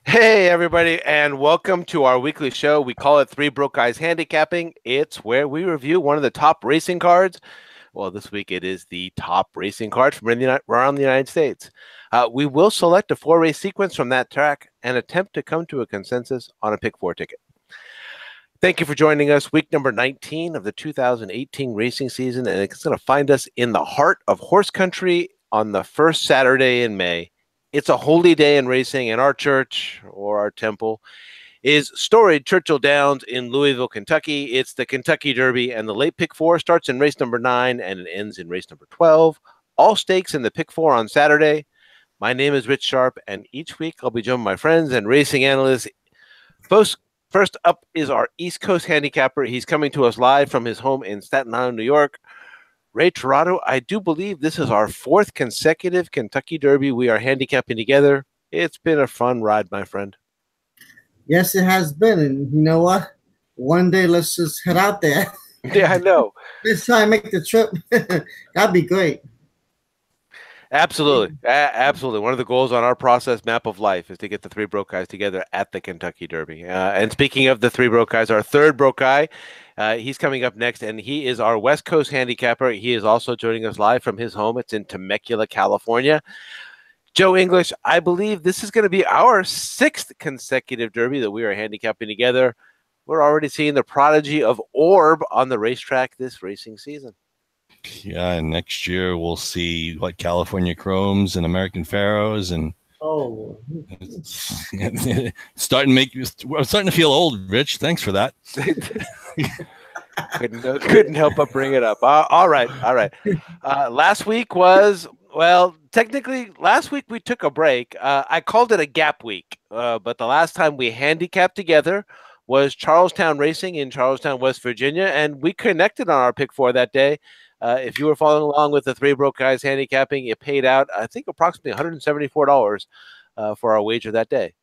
Hey, everybody, and welcome to our weekly show. We call it Three Broke Guys Handicapping. It's where we review one of the top racing cards. Well, this week it is the top racing card from around the United States. We will select a four-race sequence from that track and attempt to come to a consensus on a pick four ticket. Thank you for joining us. Week number 19 of the 2018 racing season, and it's going to find us in the heart of horse country on the first Saturday in May. It's a holy day in racing, and our church or our temple is storied Churchill Downs in Louisville, Kentucky. It's the Kentucky Derby, and the late pick four starts in race number 9 and it ends in race number 12. All stakes in the pick four on Saturday. My name is Rich Sharp, and each week I'll be joined by my friends and racing analysts. First up is our East Coast handicapper. He's coming to us live from his home in Staten Island, New York. Ray Torado, I do believe this is our fourth consecutive Kentucky Derby we are handicapping together. It's been a fun ride, my friend. Yes, it has been. And you know what? One day, let's just head out there. Yeah, I know. Let's try and make the trip. That'd be great. Absolutely. Absolutely. One of the goals on our process map of life is to get the Three Broke Guys together at the Kentucky Derby. And speaking of the Three Broke Guys, our third Broke Guy, he's coming up next, and he is our West Coast handicapper. He is also joining us live from his home. It's in Temecula, California. Joe English, I believe this is going to be our sixth consecutive Derby that we are handicapping together. We're already seeing the prodigy of Orb on the racetrack this racing season. Yeah, and next year we'll see what California Chromes and American Pharaohs and starting to feel old, Rich. Thanks for that. couldn't help but bring it up. All right. Last week was, well, technically last week we took a break. I called it a gap week, but the last time we handicapped together was Charlestown Racing in Charlestown, West Virginia, and we connected on our pick four that day. If you were following along with the Three Broke Guys handicapping, it paid out, I think, approximately $174 for our wager that day.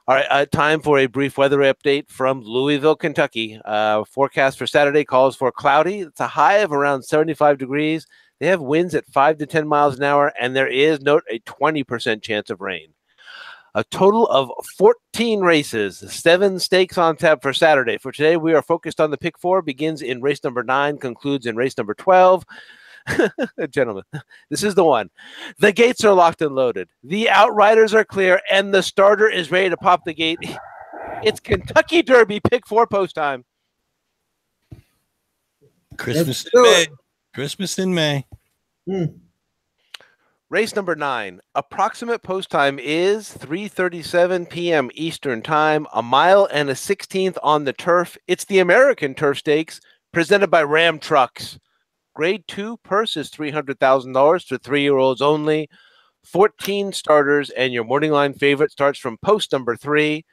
All right, time for a brief weather update from Louisville, Kentucky. Forecast for Saturday calls for cloudy. It's a high of around 75 degrees. They have winds at 5 to 10 miles an hour, and there is, note, a 20% chance of rain. A total of 14 races, 7 stakes on tap for Saturday. For today, we are focused on the pick four, begins in race number 9, concludes in race number 12. Gentlemen, this is the one. The gates are locked and loaded. The outriders are clear, and the starter is ready to pop the gate. It's Kentucky Derby pick four post time. Christmas in May. Christmas in May. Race number 9. Approximate post time is 3:37 p.m. Eastern Time. A mile and a 16th on the turf. It's the American Turf Stakes presented by Ram Trucks. Grade 2 purse is $300,000 for 3-year-olds only. 14 starters, and your morning line favorite starts from post number 3.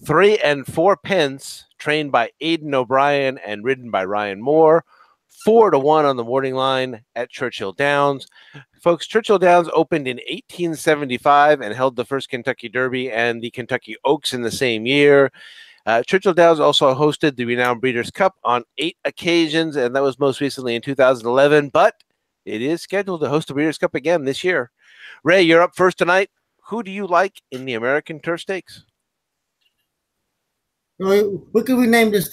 3 and 4 pence, trained by Aidan O'Brien and ridden by Ryan Moore. 4-1 on the morning line at Churchill Downs. Folks, Churchill Downs opened in 1875 and held the first Kentucky Derby and the Kentucky Oaks in the same year. Churchill Downs also hosted the renowned Breeders' Cup on 8 occasions, and that was most recently in 2011, but it is scheduled to host the Breeders' Cup again this year. Ray, you're up first tonight. Who do you like in the American Turf Stakes? What could we name this?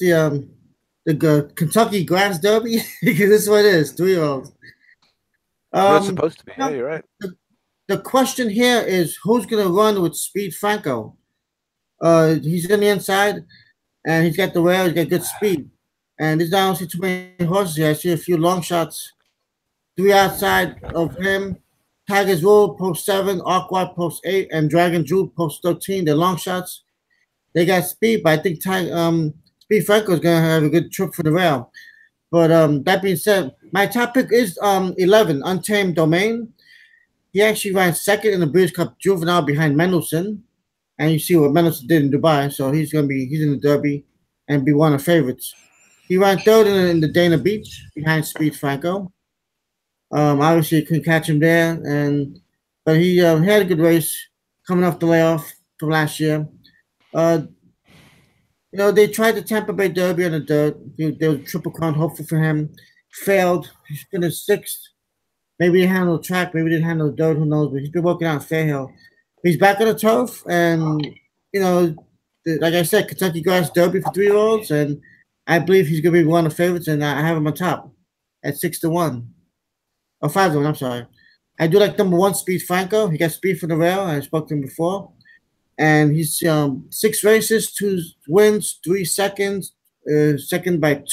The Kentucky Grass Derby? Because this is what it is, 3-year-olds. It's supposed to be. Yeah, you're right. The question here is who's going to run with Speed Franco? He's on the inside, and he's got the rail. He's got good speed. And there's not too many horses here. I see a few long shots. 3 outside of him. Tiger's Rule, post 7. Arkwad, post 8. And Dragon Jewel, post 13. They're long shots. They got speed, but I think Speed Franco is going to have a good trip for the rail. But that being said, my top pick is 11, Untamed Domain. He actually ran second in the Breeders' Cup Juvenile behind Mendelssohn. And you see what Mendelssohn did in Dubai, so he's in the Derby and be one of the favorites. He ran third in the Dana Beach behind Speed Franco. Obviously, you couldn't catch him there, but he had a good race coming off the layoff from last year. They tried the Tampa Bay Derby on the dirt. There was a Triple Crown hopeful for him. Failed. He's finished 6th. Maybe he handled the track. Maybe he didn't handle the dirt. Who knows? But he's been working out Fairhill. He's back on the turf, and you know, like I said, Kentucky Grass Derby for 3-year-olds, and I believe he's going to be one of the favorites, and I have him on top at 6-1 or 5-1. I'm sorry. I do like number one, Speed Franco. He got speed from the rail. I spoke to him before, and he's 6 races, 2 wins, 3 seconds, second by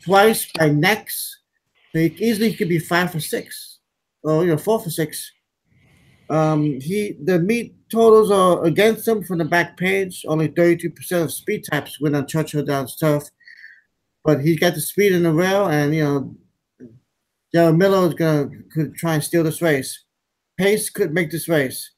twice by next. So easily he could be 5 for 6, or 4 for 6. The meet totals are against him from the back page. Only 32% of speed types win on Churchill Downs turf, but he's got the speed in the rail, and Jared Miller could try and steal this race. Pace could make this race.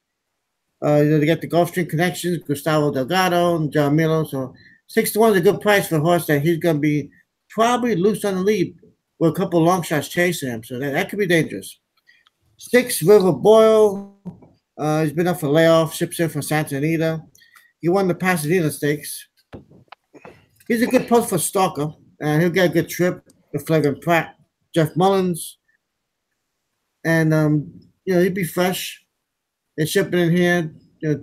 They got the Gulfstream connections, Gustavo Delgado and Jared Miller. So 6-1 is a good price for a horse that he's gonna be probably loose on the lead with a couple long shots chasing him. So that could be dangerous. 6, River Boyle. He's been up for layoff, ships in from Santa Anita. He won the Pasadena Stakes. He's a good post for Stalker, and he'll get a good trip with Flavin Pratt, Jeff Mullins, and he'd be fresh. They're shipping in here,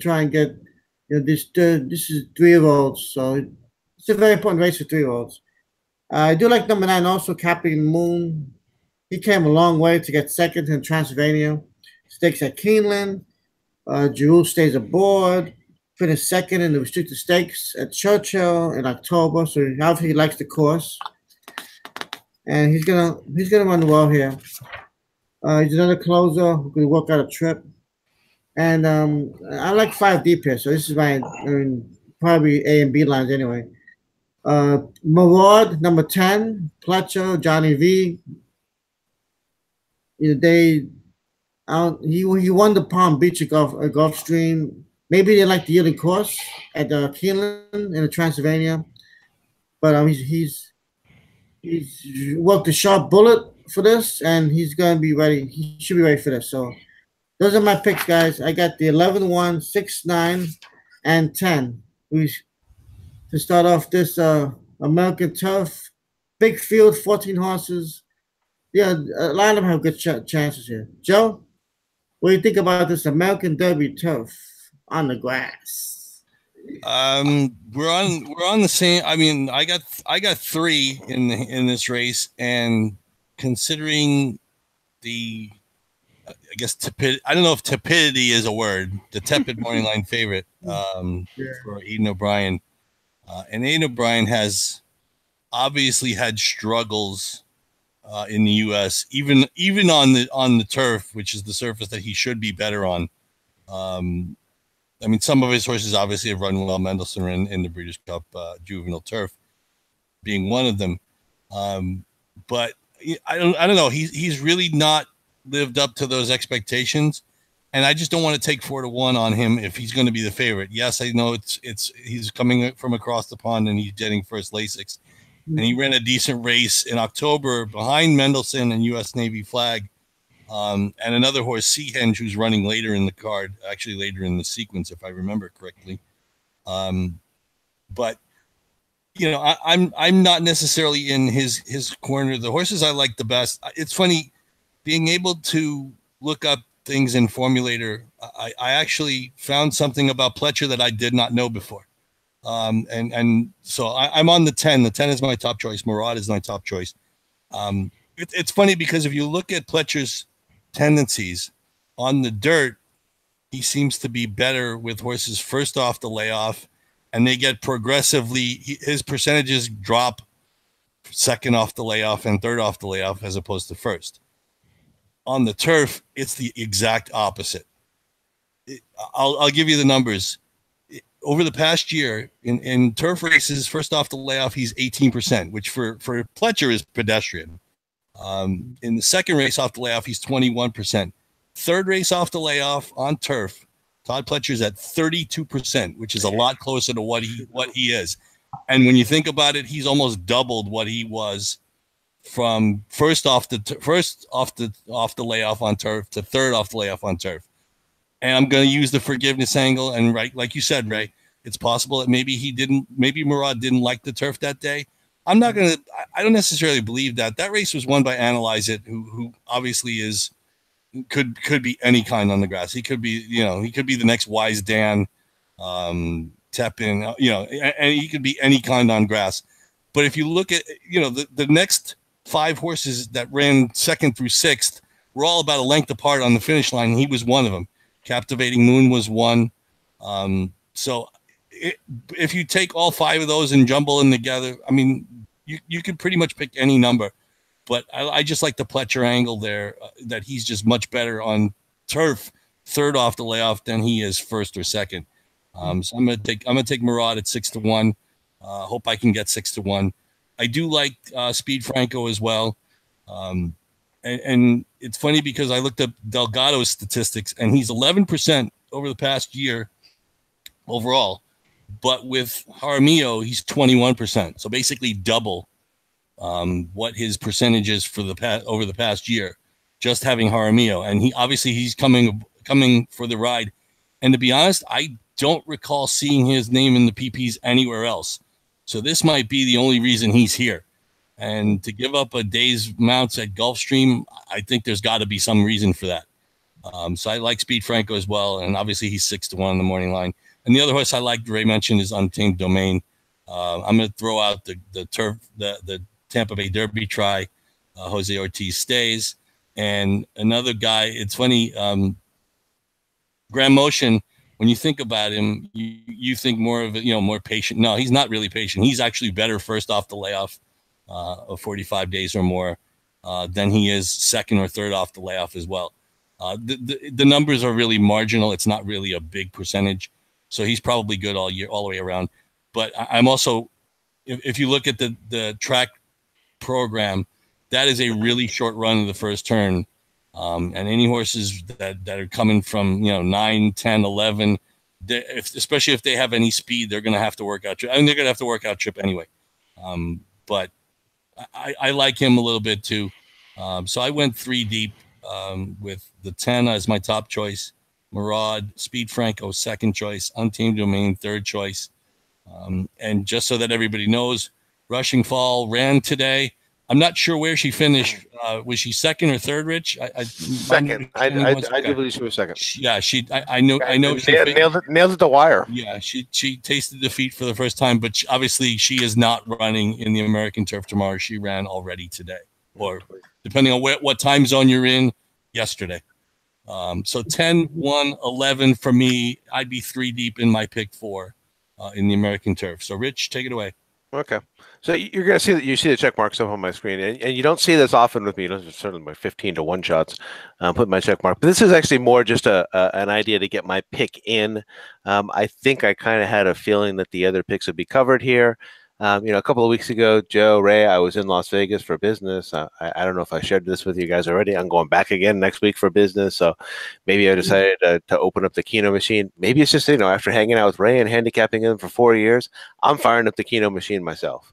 try and get this. This is 3-year-olds, so it's a very important race for 3-year-olds. I do like number 9 also, Captain Moon. He came a long way to get second in Transylvania. Stakes at Keeneland. Giroux stays aboard. Finished second in the restricted stakes at Churchill in October. So obviously he likes the course, and he's gonna run well here. He's another closer who can work out a trip, and I like 5 deep here. So this is probably A and B lines anyway. Maraud, number 10, Pletcher, Johnny V. He won the Palm Beach Gulfstream. Maybe they like the yielding course at Keeneland in the Transylvania, but he's worked a sharp bullet for this, and he's gonna be ready. He should be ready for this. So those are my picks, guys. I got the 11-1, 6, 9, and 10. To start off this American Turf, big field, 14 horses. Yeah, a lot of them have good chances here. Joe, what do you think about this American Derby Turf on the grass? We're on the same. I mean, I got 3 in this race, and considering the, I guess I don't know if tepidity is a word. The tepid morning line favorite for Aidan O'Brien, and Aidan O'Brien has obviously had struggles in the U.S. even on the turf, which is the surface that he should be better on. I mean, some of his horses obviously have run well. Mendelssohn in the Breeders' Cup juvenile turf, being one of them. But I don't know. He's really not lived up to those expectations, and I just don't want to take 4-1 on him if he's going to be the favorite. Yes, I know he's coming from across the pond and he's getting first Lasix, and he ran a decent race in October behind Mendelssohn and U.S. Navy Flag. And another horse, Seahenge, who's running later in the card, actually later in the sequence, if I remember correctly. But I'm not necessarily in his corner. The horses I like the best. It's funny being able to look up things in Formulator. I actually found something about Pletcher that I did not know before. And so I'm on the 10. The 10 is my top choice. Murad is my top choice. It's funny because if you look at Pletcher's tendencies on the dirt, he seems to be better with horses first off the layoff, and they get progressively, his percentages drop second off the layoff and third off the layoff as opposed to first. On the turf, it's the exact opposite. I'll give you the numbers. Over the past year, in turf races, first off the layoff, he's 18%, which for Pletcher is pedestrian. In the second race off the layoff, he's 21%. Third race off the layoff on turf, Todd Pletcher's at 32%, which is a lot closer to what he is. And when you think about it, he's almost doubled what he was from first off the layoff on turf to third off the layoff on turf. And I'm going to use the forgiveness angle. And right, like you said, Ray, it's possible that maybe Murad didn't like the turf that day. I don't necessarily believe that. That race was won by Analyze It, who obviously could be any kind on the grass. He could be, he could be the next Wise Dan. Tepin, and he could be any kind on grass. But if you look at, the next 5 horses that ran 2nd through 6th were all about a length apart on the finish line. And he was one of them. Captivating Moon was one. So if you take all 5 of those and jumble them together, I mean, you could pretty much pick any number. But I just like the Pletcher angle there, that he's just much better on turf, 3rd off the layoff, than he is 1st or 2nd. So I'm gonna take Murad at 6-1. Hope I can get 6-1. I do like Speed Franco as well. And it's funny because I looked up Delgado's statistics, and he's 11% over the past year overall. But with Jaramillo, he's 21%. So basically double what his percentage is for over the past year, just having Jaramillo. And he's coming for the ride. And to be honest, I don't recall seeing his name in the PPs anywhere else. So this might be the only reason he's here. And to give up a day's mounts at Gulfstream, I think there's got to be some reason for that. So I like Speed Franco as well. And obviously he's 6-1 on the morning line. And the other horse I like, Ray mentioned, is Untamed Domain. I'm going to throw out the Tampa Bay Derby try. Jose Ortiz stays. And another guy, it's funny, Grand Motion, when you think about him, you think more of it, more patient. No, he's not really patient. He's actually better 1st off the layoff of 45 days or more than he is 2nd or 3rd off the layoff as well. The numbers are really marginal. It's not really a big percentage. So he's probably good all year, all the way around. But I'm also, if you look at the track program, that is a really short run of the first turn. And any horses that are coming from 9, 10, 11, especially if they have any speed, they're going to have to work out. I mean, they're going to have to work out trip anyway. But I like him a little bit too. So I went 3 deep with the 10 as my top choice, Murad, Speed Franco 2nd choice, Untamed Domain 3rd choice. And just so that everybody knows, Rushing Fall ran today. I'm not sure where she finished. Was she 2nd or 3rd, Rich? 2nd. I do believe she was 2nd. Yeah, I know. She nailed it to the wire. Yeah, she tasted defeat for the first time, but obviously she is not running in the American Turf tomorrow. She ran already today, or depending on what time zone you're in, yesterday. So 10, 1, 11 for me. I'd be 3 deep in my pick 4 in the American Turf. So, Rich, take it away. Okay. So you're going to see that you see the check marks up on my screen, and you don't see this often with me. Certainly my 15-1 shots, put my check mark. But this is actually more just an idea to get my pick in. I think I kind of had a feeling that the other picks would be covered here. A couple of weeks ago, Joe, Ray, I was in Las Vegas for business. I don't know if I shared this with you guys already. I'm going back again next week for business. So maybe I decided to open up the Keno machine. Maybe it's just, after hanging out with Ray and handicapping him for 4 years, I'm firing up the Keno machine myself.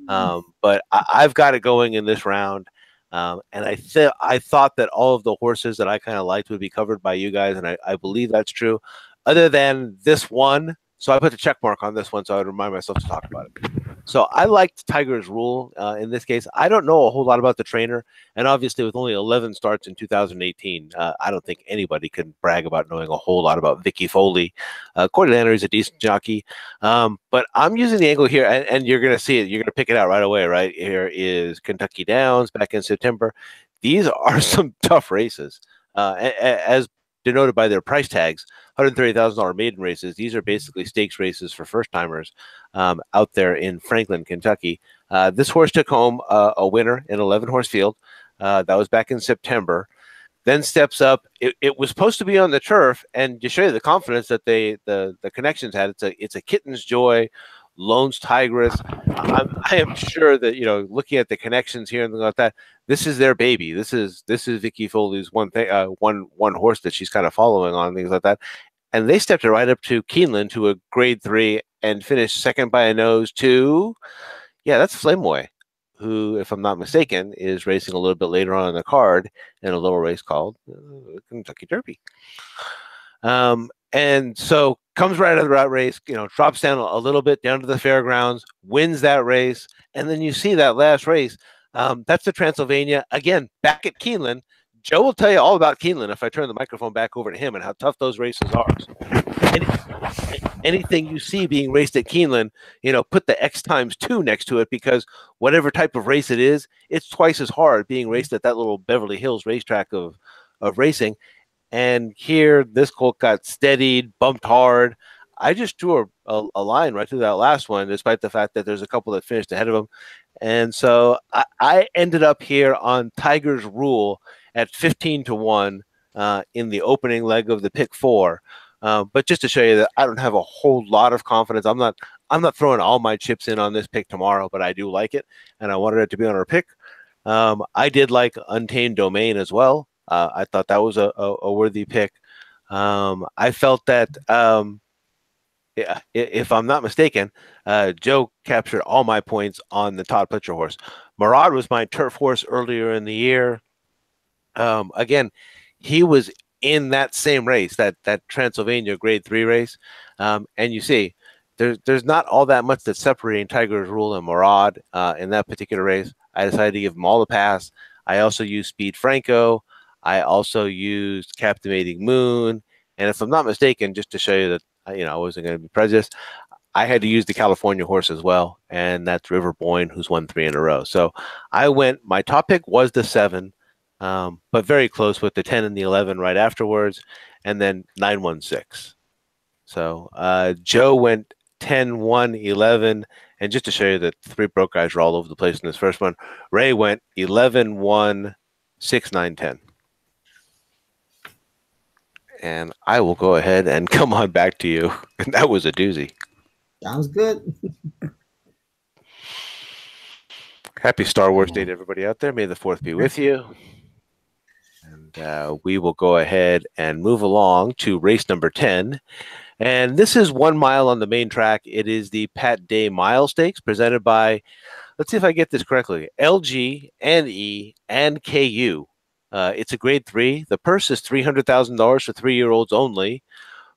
But I've got it going in this round. And I thought that all of the horses that I kind of liked would be covered by you guys. And I believe that's true, other than this one. So I put the check mark on this one so I would remind myself to talk about it. So I liked Tiger's Rule in this case. I don't know a whole lot about the trainer. And obviously with only 11 starts in 2018, I don't think anybody can brag about knowing a whole lot about Vicky Foley. Corey Lannery's a decent jockey. But I'm using the angle here, and you're going to see it. You're going to pick it out right away, right? Here is Kentucky Downs back in September. These are some tough races. As denoted by their price tags, $130,000 maiden races. These are basically stakes races for first-timers out there in Franklin, Kentucky. This horse took home a winner in 11-horse field. That was back in September. Then steps up. It was supposed to be on the turf, and to show you the confidence that the connections had, it's a Kitten's Joy, Lone's Tigress. I am sure that looking at the connections here and things like that, this is their baby. This is Vicky Foley's one horse that she's kind of following on, things like that. And they stepped it right up to Keeneland to a grade 3 and finished second by a nose to, that's Flameaway, who, if I'm not mistaken, is racing a little bit later on in the card in a little race called Kentucky Derby. And so comes right out of the route race, drops down a little bit down to the fairgrounds, wins that race. And then you see that last race. That's the Transylvania, again, back at Keeneland, Joe will tell you all about Keeneland if I turn the microphone back over to him and how tough those races are. Anything you see being raced at Keeneland, put the X times 2 next to it, because whatever type of race it is, it's twice as hard being raced at that little Beverly Hills racetrack of racing. And here, this colt got steadied, bumped hard. I just drew a line right through that last one, despite the fact that there's a couple that finished ahead of him. And so I ended up here on Tiger's Rule at 15-1 in the opening leg of the pick 4. But just to show you that I don't have a whole lot of confidence. I'm not throwing all my chips in on this pick tomorrow, but I do like it, and I wanted it to be on our pick. I did like Untamed Domain as well. I thought that was a worthy pick. I felt that, if I'm not mistaken, Joe captured all my points on the Todd Pletcher horse. Murad was my turf horse earlier in the year. Again, he was in that same race, that Transylvania Grade 3 race. And you see, there's not all that much that's separating Tiger's Rule and Murad in that particular race. I decided to give them all a pass. I also used Speed Franco. I also used Captivating Moon. And if I'm not mistaken, just to show you that I wasn't going to be prejudiced, I had to use the California horse as well, and that's River Boyne, who's won 3 in a row. So my top pick was the 7, but very close with the 10 and the 11 right afterwards, and then 9-1-6. So Joe went 10-1-11, and just to show you that 3 broke guys are all over the place in this first one, Ray went 11-1-6-9-10. And I will go ahead and come on back to you. That was a doozy. Sounds good. Happy Star Wars Day to everybody out there. May the 4th be with you. And we will go ahead and move along to race number 10. And this is 1 mile on the main track. It is the Pat Day Mile Stakes presented by, let's see if I get this correctly, LG, NE, and KU. It's a Grade 3. The purse is $300,000 for 3-year-olds only.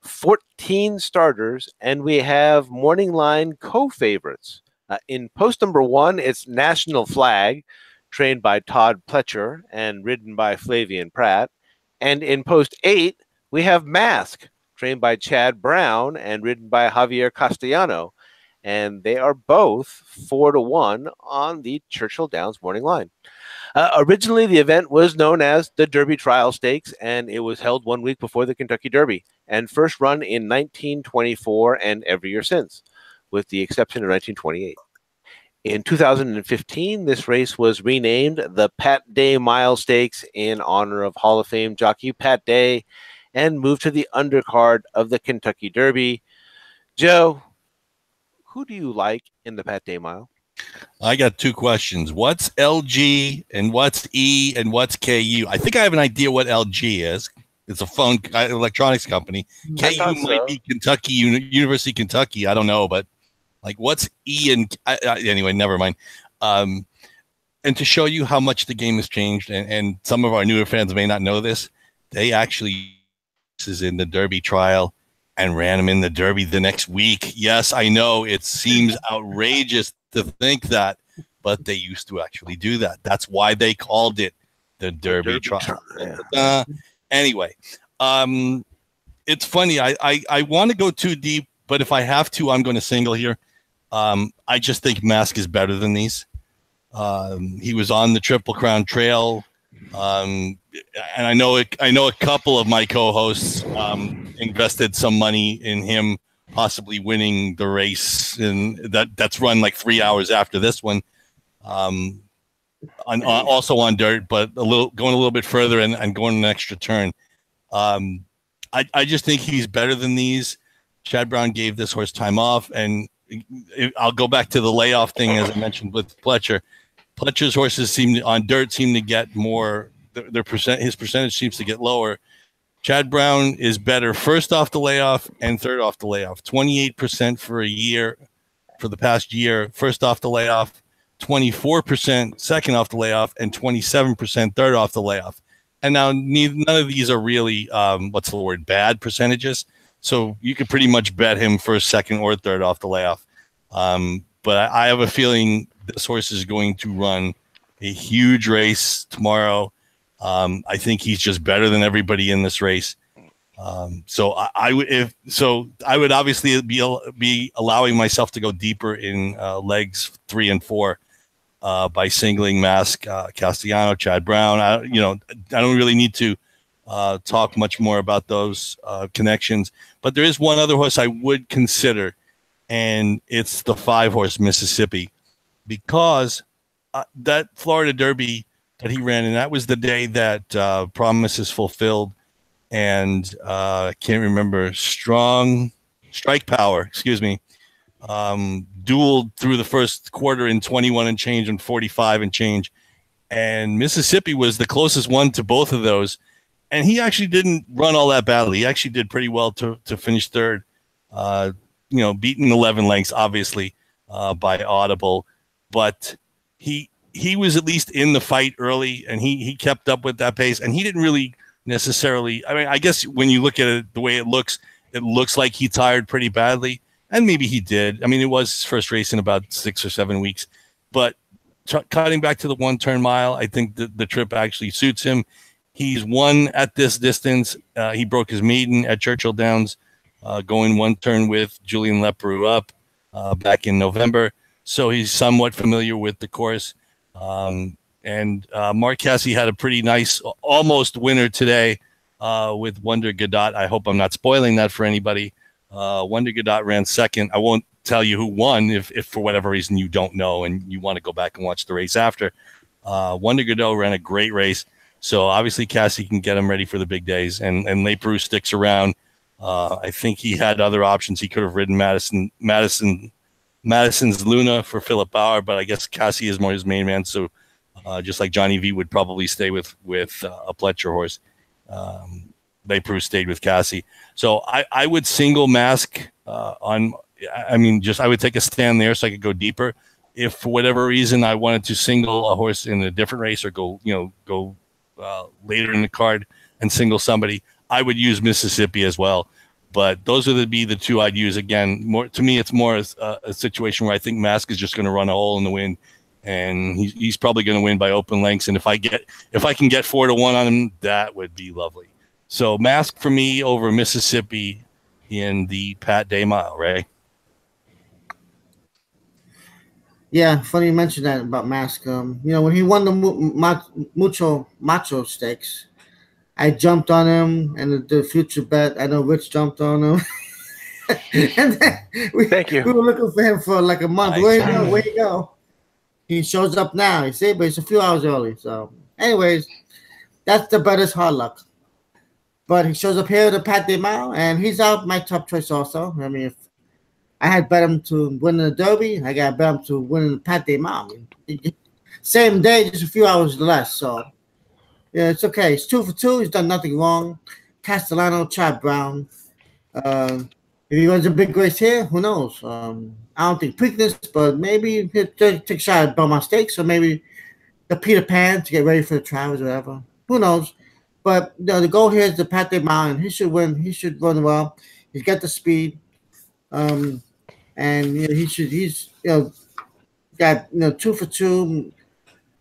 14 starters, and we have morning line co-favorites. In post number 1, it's National Flag, trained by Todd Pletcher and ridden by Flavian Pratt. And in post 8, we have Mask, trained by Chad Brown and ridden by Javier Castellano. And they are both 4-1 on the Churchill Downs morning line. Originally, the event was known as the Derby Trial Stakes, and it was held 1 week before the Kentucky Derby, and first run in 1924 and every year since, with the exception of 1928. In 2015, this race was renamed the Pat Day Mile Stakes in honor of Hall of Fame jockey Pat Day, and moved to the undercard of the Kentucky Derby. Joe, who do you like in the Pat Day Mile? I got 2 questions. What's LG and what's E and what's KU? I think I have an idea what LG is. It's a phone electronics company. KU might be Kentucky, University of Kentucky. I don't know, but like what's E and anyway, never mind. And to show you how much the game has changed, and some of our newer fans may not know this, they actually is in the Derby trial and ran him in the Derby the next week. Yes, I know it seems outrageous to think that, but they used to actually do that. That's why they called it the Derby trial. Yeah. Anyway, it's funny. I want to go too deep, but if I have to, I'm going to single here. I just think Mask is better than these. He was on the Triple Crown Trail. And I know a couple of my co-hosts invested some money in him possibly winning the race, and that's run like 3 hours after this one. Also on dirt, but going a little bit further and going an extra turn. I just think he's better than these. Chad Brown gave this horse time off, and I'll go back to the layoff thing as I mentioned with Pletcher. Pletcher's horses on dirt seem to get more. His percentage seems to get lower. Chad Brown is better first off the layoff and third off the layoff. 28% for a year, for the past year, first off the layoff. 24% second off the layoff, and 27% third off the layoff. And now none of these are really bad percentages. So you could pretty much bet him first, second, or third off the layoff. But I have a feeling this horse is going to run a huge race tomorrow. I think he's just better than everybody in this race. So I would obviously be allowing myself to go deeper in legs 3 and 4 by singling Mask, Castellano, Chad Brown. I don't really need to talk much more about those connections, but there is one other horse I would consider, and it's the 5-horse Mississippi, because that Florida Derby that he ran, and that was the day that Promises Fulfilled and I can't remember, Strike Power, excuse me, dueled through the first quarter in 21 and change and 45 and change. And Mississippi was the closest one to both of those. And he actually didn't run all that badly. He actually did pretty well to finish third, beaten 11 lengths, obviously, by Audible. But he was at least in the fight early, and he kept up with that pace. And he didn't really necessarily, I mean, I guess when you look at it the way it looks like he tired pretty badly, and maybe he did. I mean, it was his first race in about 6 or 7 weeks, but cutting back to the 1-turn mile, I think the trip actually suits him. He's won at this distance. He broke his maiden at Churchill Downs, going 1 turn with Julian Leparoux up back in November. So he's somewhat familiar with the course. And Mark Casse had a pretty nice almost winner today with Wonder Gadot. I hope I'm not spoiling that for anybody. Wonder Gadot ran second. I won't tell you who won if for whatever reason you don't know and you want to go back and watch the race after. Wonder Gadot ran a great race. So obviously Casse can get him ready for the big days. And Leparoux sticks around. I think he had other options. He could have ridden Madison's Luna for Philip Bauer, but I guess Casse is more his main man. So just like Johnny V would probably stay with a Pletcher horse, Leparoux stayed with Casse. So I would single Mask on. I mean, I would take a stand there so I could go deeper. If for whatever reason I wanted to single a horse in a different race or go later in the card and single somebody, I would use Mississippi as well. But those would be the two I'd use. Again, more to me, it's more a situation where I think Mask is just going to run a hole in the wind, and he's probably going to win by open lengths. And if I can get 4-1 on him, that would be lovely. So Mask for me over Mississippi in the Pat Day Mile, Ray. Yeah, funny you mentioned that about Mask. When he won the Macho Stakes, I jumped on him, and the future bet, I know Rich jumped on him. And then Thank you. We were looking for him for like a month. Nice. Where you go? He shows up now, you see, but it's a few hours early. So, anyways, that's the better's hard luck. But he shows up here at the Pat Day Mile, and he's out my top choice also. I mean, if I had bet him to win the Derby, I got bet him to win the Pat Day Mile. Same day, just a few hours less. So, yeah, it's okay. He's 2 for 2. He's done nothing wrong. Castellano, Chad Brown. If he runs a big race here, who knows? I don't think Preakness, but maybe he'll take a shot at Belmont Stakes, or maybe the Peter Pan to get ready for the Travers or whatever. Who knows? But the goal here is the Pat Day Mile, and he should win. He should run well. He's got the speed, and he's got 2 for 2,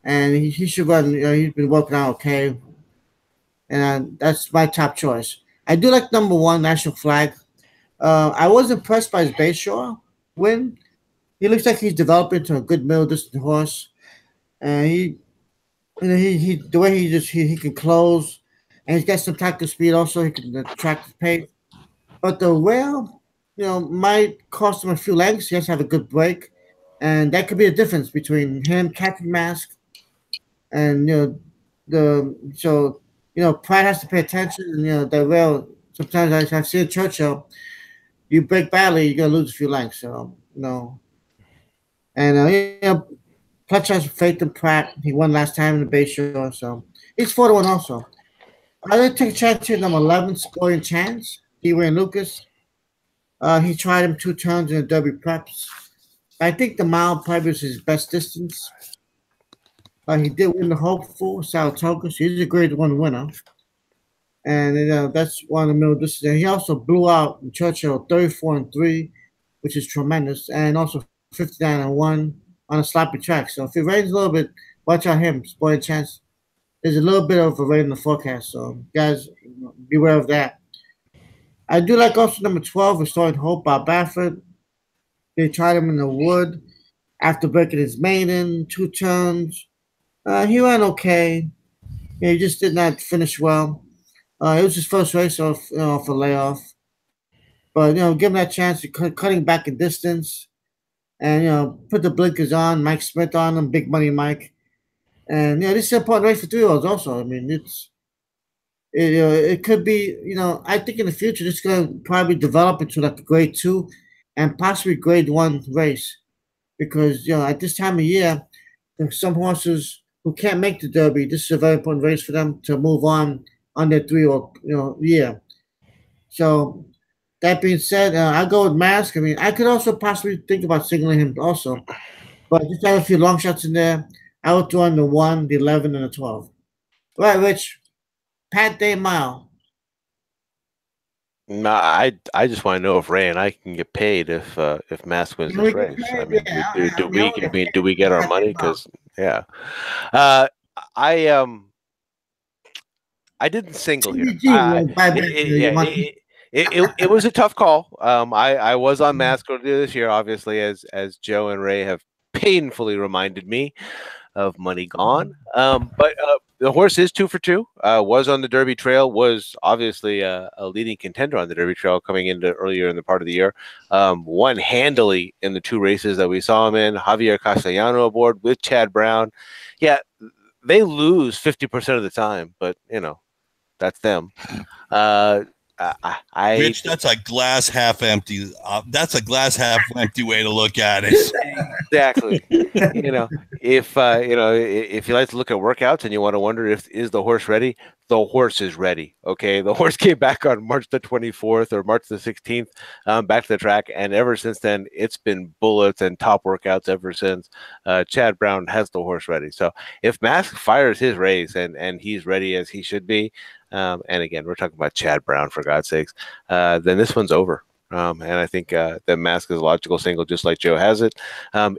and he should run. He's been working out okay, and that's my top choice. I do like number 1, National Flag. I was impressed by his Bayshore win. He looks like he's developing to a good middle distance horse, and he the way he can close, and he's got some tactical speed also. He can attract the pace, but the rail, might cost him a few lengths. He has to have a good break, and that could be a difference between him, Captain Mask, and Pratt has to pay attention. And the rail. Sometimes I've seen Churchill. You break badly, you're gonna lose a few lengths. So and Clutch has faith in Pratt. He won last time in the Bayshore, so he's 4-1 also. I'd like to take a chance here, number 11, Scoring Chance. D-Wayne Lucas. He tried him 2 turns in the Derby preps. I think the mile probably was his best distance. He did win the Hopeful, Saratoga, so he's a grade 1 winner. And that's one of the middle distance. And he also blew out in Churchill 34-3, which is tremendous, and also 59-1 on a sloppy track. So if it rains a little bit, watch out him. Spoiling Chance. there's a little bit of a rain in the forecast. So, guys, beware of that. I do like also number 12, Restoring Hope by Baffert. They tried him in the wood after breaking his maiden, 2 turns. He ran okay. Yeah, he just did not finish well. It was his first race off a layoff. But, give him that chance to cutting back in distance and, put the blinkers on, Mike Smith on him, Big Money Mike. And, this is an important race for 3-year-olds also. I mean, it could be, I think in the future, this is going to probably develop into like a grade 2 and possibly grade 1 race. Because, at this time of year, there's some horses who can't make the Derby. This is a very important race for them to move on their 3-year-old year. So, that being said, I'll go with Mask. I mean, I could also possibly think about signaling him also. But just have a few long shots in there. I would throw in the 1, the 11, and the 12. All right, Rich. Pat Day Mile. No, I just want to know if Ray and I can get paid if Mask wins this race. I mean, do we get our money? Because I didn't single here. It was a tough call. I was on Mask this year, obviously, as Joe and Ray have painfully reminded me of money gone. But the horse is 2 for 2. Was on the Derby Trail. Was obviously a leading contender on the Derby Trail coming into earlier in the part of the year. Won handily in the 2 races that we saw him in. Javier Castellano aboard with Chad Brown. Yeah, they lose 50% of the time, but that's them. Rich, that's a glass half empty. That's a glass half empty way to look at it. Exactly. If you like to look at workouts and you want to wonder is the horse ready, the horse is ready. Okay, the horse came back on March the 24th or March the 16th, back to the track, and ever since then it's been bullets and top workouts ever since. Chad Brown has the horse ready. So if Mask fires his race and he's ready as he should be. And again, we're talking about Chad Brown, for God's sakes. Then this one's over. And I think that Mask is a logical single, just like Joe has it.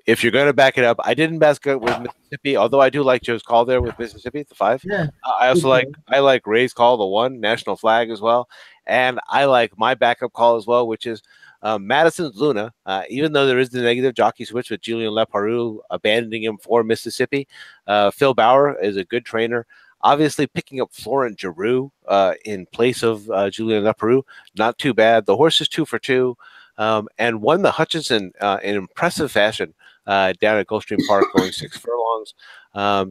If you're going to back it up, I didn't back it with Mississippi, although I do like Joe's call there with Mississippi, the 5. Yeah. I also like Ray's call, the 1, National Flag as well. And I like my backup call as well, which is Madison's Luna. Even though there is the negative jockey switch with Julian Leparoux abandoning him for Mississippi, Phil Bauer is a good trainer. Obviously, picking up Florent Giroux in place of Julian Leparoux, not too bad. The horse is 2 for 2 and won the Hutchinson in impressive fashion down at Gulfstream Park, going 6 furlongs.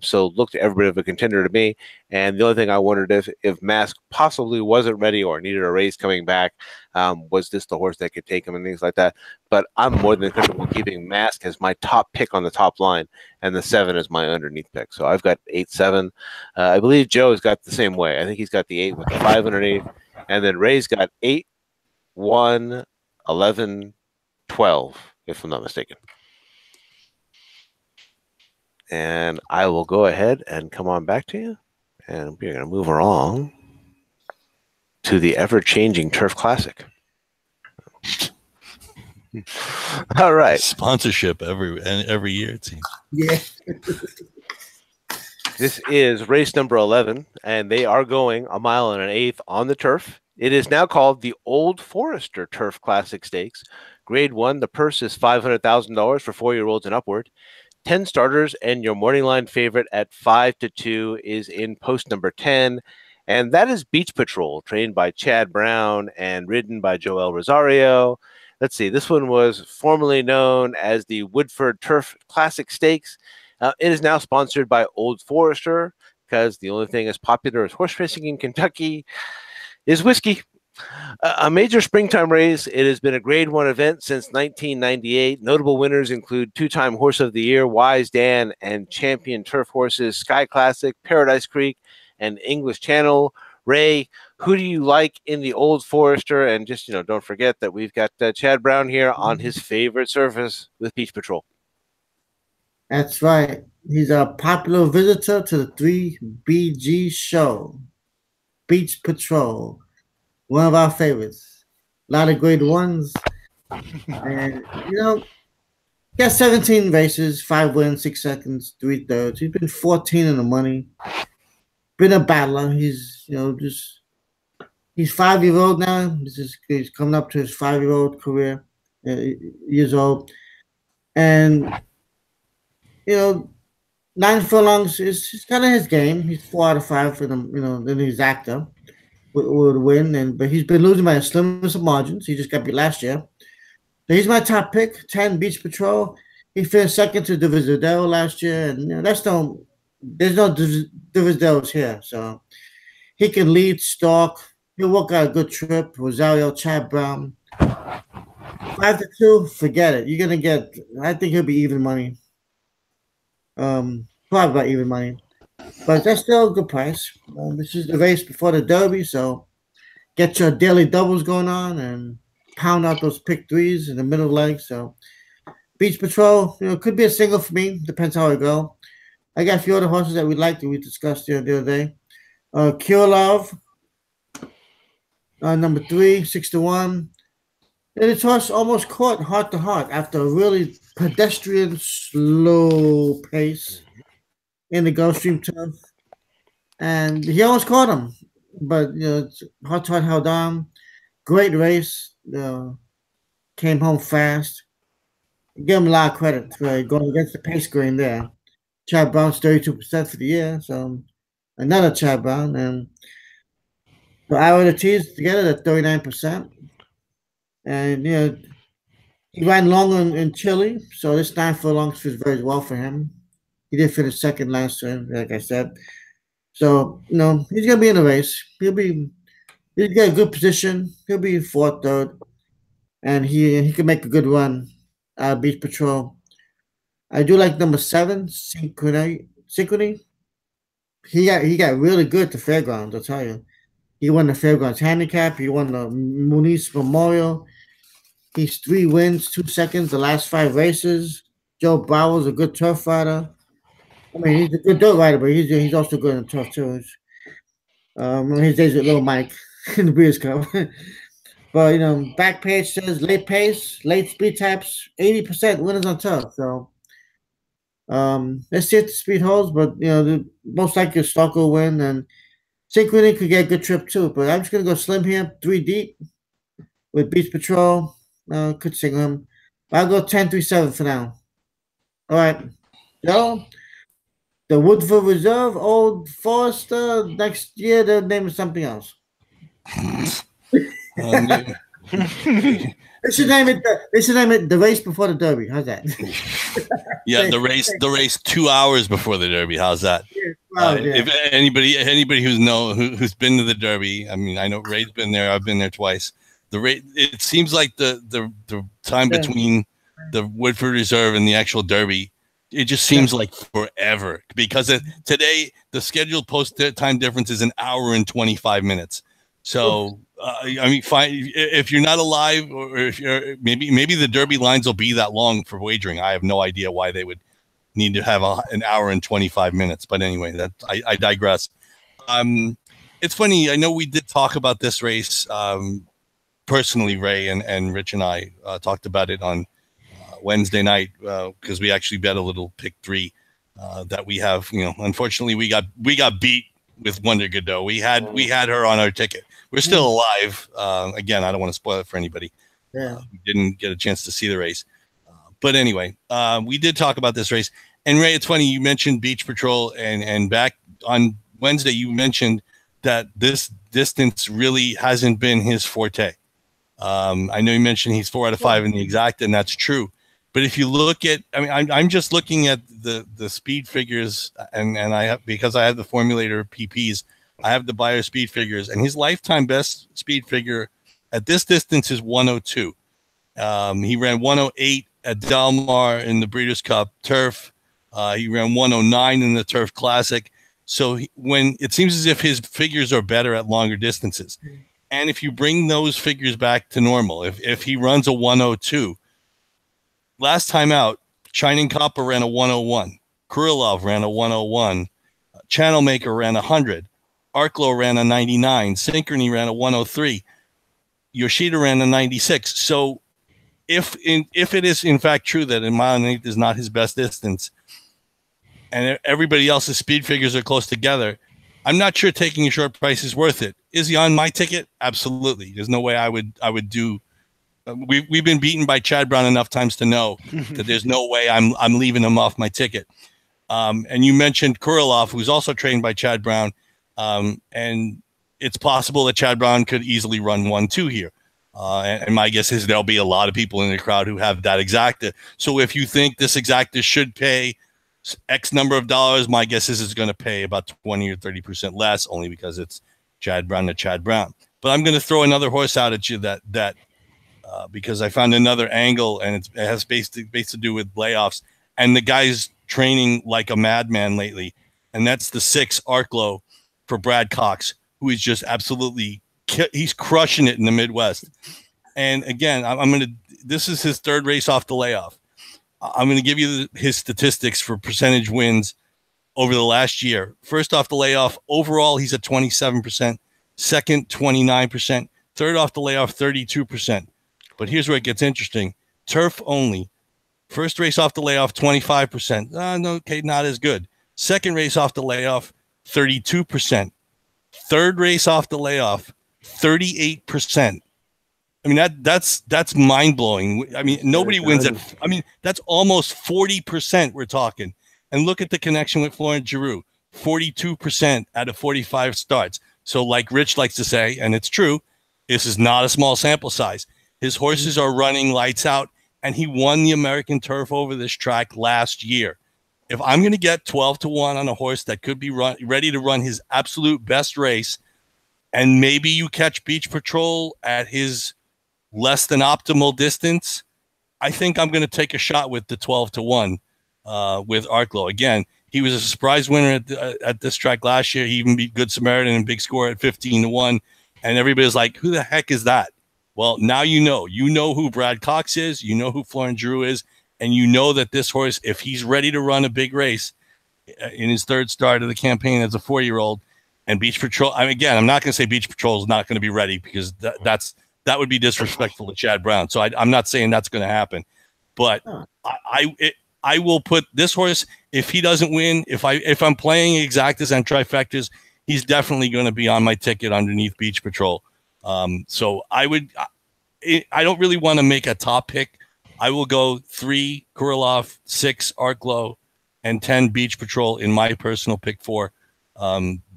So looked every bit of a contender to me. And the only thing I wondered if Mask possibly wasn't ready or needed a race coming back, was this the horse that could take him and things like that. But I'm more than comfortable keeping Mask as my top pick on the top line, and the 7 is my underneath pick. So I've got 8-7. I believe Joe's got the same way. I think he's got the 8 with the 5 underneath, and then Ray's got 8, 1, 11, 12, if I'm not mistaken. And I will go ahead and come on back to you. And we're going to move along to the ever-changing Turf Classic. All right. Sponsorship every year, it seems. Yeah. This is race number 11, and they are going 1 mile and an eighth on the turf. It is now called the Old Forester Turf Classic Stakes. Grade 1, the purse is $500,000 for 4-year-olds and upward. 10 starters, and your morning line favorite at 5-2 is in post number 10, and that is Beach Patrol, trained by Chad Brown and ridden by Joel Rosario. Let's see, this one was formerly known as the Woodford Turf Classic Stakes. It is now sponsored by Old Forester, because the only thing as popular as horse racing in Kentucky is whiskey. A major springtime race. It has been a grade 1 event since 1998. Notable winners include 2-time Horse of the Year, Wise Dan, and champion turf horses Sky Classic, Paradise Creek, and English Channel. Ray, who do you like in the Old Forester? And just, don't forget that we've got Chad Brown here on his favorite surface with Beach Patrol. That's right. He's a popular visitor to the 3BG show. Beach Patrol. One of our favorites. A lot of grade 1s. And, got 17 races, 5 wins, 6 seconds, 3 thirds. He's been 14 in the money. been a battler. He's just he's 5 year old now. He's coming up to his 5 year old career, years old, and you know 9 furlongs is kind of his game. He's 4 out of 5 for them. Then he's actor would win, but he's been losing by the slimmest of margins. He just got beat last year. So he's my top pick. 10 Beach Patrol. He finished second to Divisadero last year, and there's no Divisaderos here, so he can lead, stalk. He'll work out a good trip. Rosario, Chad Brown. 5-2, forget it. You're gonna get. I think he'll be even money. Probably about even money, but that's still a good price. This is the race before the Derby, so get your daily doubles going on and pound out those pick threes in the middle leg. So Beach Patrol, could be a single for me. Depends how I go. I got a few other horses that we liked that we discussed the other day. Cure Love, number 3, 6-1. And this horse almost caught Heart to Heart after a really pedestrian, slow pace in the Gulfstream turf. And he almost caught him. But, Heart to Heart held on. Great race. Came home fast. Give him a lot of credit for going against the pace green there. Chad Brown's 32% for the year. So another Chad Brown. And the Iowa and the T's together at 39%. And, he ran long in Chile, so this 9 furlongs fits very well for him. He did finish second last year, like I said. So, he's going to be in the race. He'll get a good position. He'll be fourth, third. And he can make a good run. Beach Patrol. I do like number 7, Synchrony. He got really good at the fairgrounds, I'll tell you. He won the Fairgrounds Handicap. He won the Muniz Memorial. He's 3 wins, 2 seconds, the last 5 races. Joe Brower's a good turf rider. I mean, he's a good dirt rider, but he's also good in turf too. His days with Little Mike in the Breeders' Cup. But, back page says late pace, late speed types, 80% winners on turf. So, let's see if the speed holds, but, most likely Stalker will win, and Synchrony could get a good trip too. But I'm just going to go slim here, 3 deep with Beach Patrol. Could single him. I'll go 10-3-7 for now. All right. So, the Woodford Reserve, Old Forester, next year they'll name it something else. They should name it the race before the Derby. How's that? Yeah, the race 2 hours before the Derby. How's that? Yeah. If anybody who's been to the Derby, I mean, I know Ray's been there. I've been there twice. It seems like the time between the Woodford Reserve and the actual Derby, it just seems like forever, because today the scheduled post time difference is 1 hour and 25 minutes. So I mean, fine if you're not alive, or if you're maybe the Derby lines will be that long for wagering. I have no idea why they would need to have 1 hour and 25 minutes. But anyway, I digress. It's funny. I know we did talk about this race. Personally, Ray and Rich and I talked about it on Wednesday night because we actually bet a little pick 3 that we have. Unfortunately, we got beat with Wonder Godot. We had her on our ticket. We're still alive. Again, I don't want to spoil it for anybody. Yeah, we didn't get a chance to see the race, but anyway, we did talk about this race. And Ray, it's funny you mentioned Beach Patrol, and back on Wednesday you mentioned that this distance really hasn't been his forte. I know you mentioned he's 4 out of 5 in the exact, and that's true. But if you look at, I mean, I'm just looking at the speed figures, and because I have the formulator PPs, I have the buyer speed figures, and his lifetime best speed figure at this distance is 102. He ran 108 at Del Mar in the Breeders' Cup Turf. He ran 109 in the Turf Classic. So when it seems as if his figures are better at longer distances. And if you bring those figures back to normal, if he runs a 102, last time out, Shining Copper ran a 101, Krylov ran a 101, Channel Maker ran 100, Arklow ran a 99, Synchrony ran a 103, Yoshida ran a 96. So if it is in fact true that a mile and 1/8 is not his best distance, and everybody else's speed figures are close together, I'm not sure taking a short price is worth it. Is he on my ticket? Absolutely. There's no way I would do. We've been beaten by Chad Brown enough times to know that there's no way I'm leaving him off my ticket. And you mentioned Kurilov, who's also trained by Chad Brown, and it's possible that Chad Brown could easily run 1-2 here. And my guess is there'll be a lot of people in the crowd who have that exacta. So if you think this exacta should pay X number of dollars, my guess is it's going to pay about 20 or 30% less, only because it's Chad Brown to Chad Brown. But I'm going to throw another horse out at you that because I found another angle, and it has base to do with layoffs. And the guy's training like a madman lately, and that's the 6 Arklow for Brad Cox, who is just absolutely he's crushing it in the Midwest. And again, this is his 3rd race off the layoff. I'm going to give you his statistics for percentage wins over the last year. First off the layoff, overall, he's at 27%. Second, 29%. Third off the layoff, 32%. But here's where it gets interesting. Turf only. First race off the layoff, 25%. No, okay, not as good. Second race off the layoff, 32%. Third race off the layoff, 38%. I mean, that's mind blowing. I mean, nobody wins at. I mean, that's almost 40% we're talking. And look at the connection with Florent Geroux, 42% out of 45 starts. So, like Rich likes to say, and it's true, this is not a small sample size. His horses are running lights out, and he won the American Turf over this track last year. If I'm going to get 12-1 on a horse that could be ready to run his absolute best race, and maybe you catch Beach Patrol at his less than optimal distance, I think I'm going to take a shot with the 12-1 with Arklow. Again, he was a surprise winner at this track last year. He even beat Good Samaritan and Big Score at 15-1, and everybody's like, "Who the heck is that?" Well, now you know who Brad Cox is, you know who Florent Geroux is, and you know that this horse, if he's ready to run a big race in his 3rd start of the campaign as a 4-year-old, and Beach Patrol. I'm not going to say Beach Patrol is not going to be ready, because that would be disrespectful to Chad Brown. So I'm not saying that's going to happen, but I will put this horse, if he doesn't win, if I'm playing exactas and trifectas, he's definitely going to be on my ticket underneath Beach Patrol. So I don't really want to make a top pick. I will go 3 Kurilov, 6 Arklow, and 10 Beach Patrol in my personal pick 4.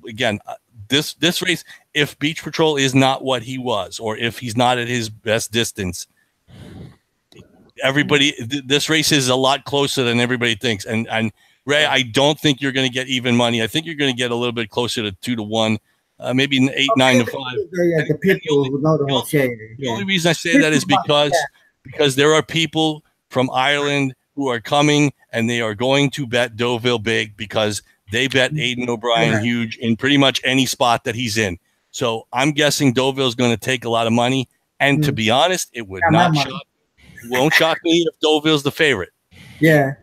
Again, this race, if Beach Patrol is not what he was, or if he's not at his best distance, this race is a lot closer than everybody thinks. And Ray, I don't think you're going to get even money. I think you're going to get a little bit closer to 2-1. Maybe 8, 9 to 5. The only reason I say that is because there are people from Ireland who are coming, and they are going to bet Deauville big, because they bet Aidan O'Brien huge in pretty much any spot that he's in. So I'm guessing Deauville is going to take a lot of money. And to be honest, it won't shock me if Deauville's the favorite. Yeah.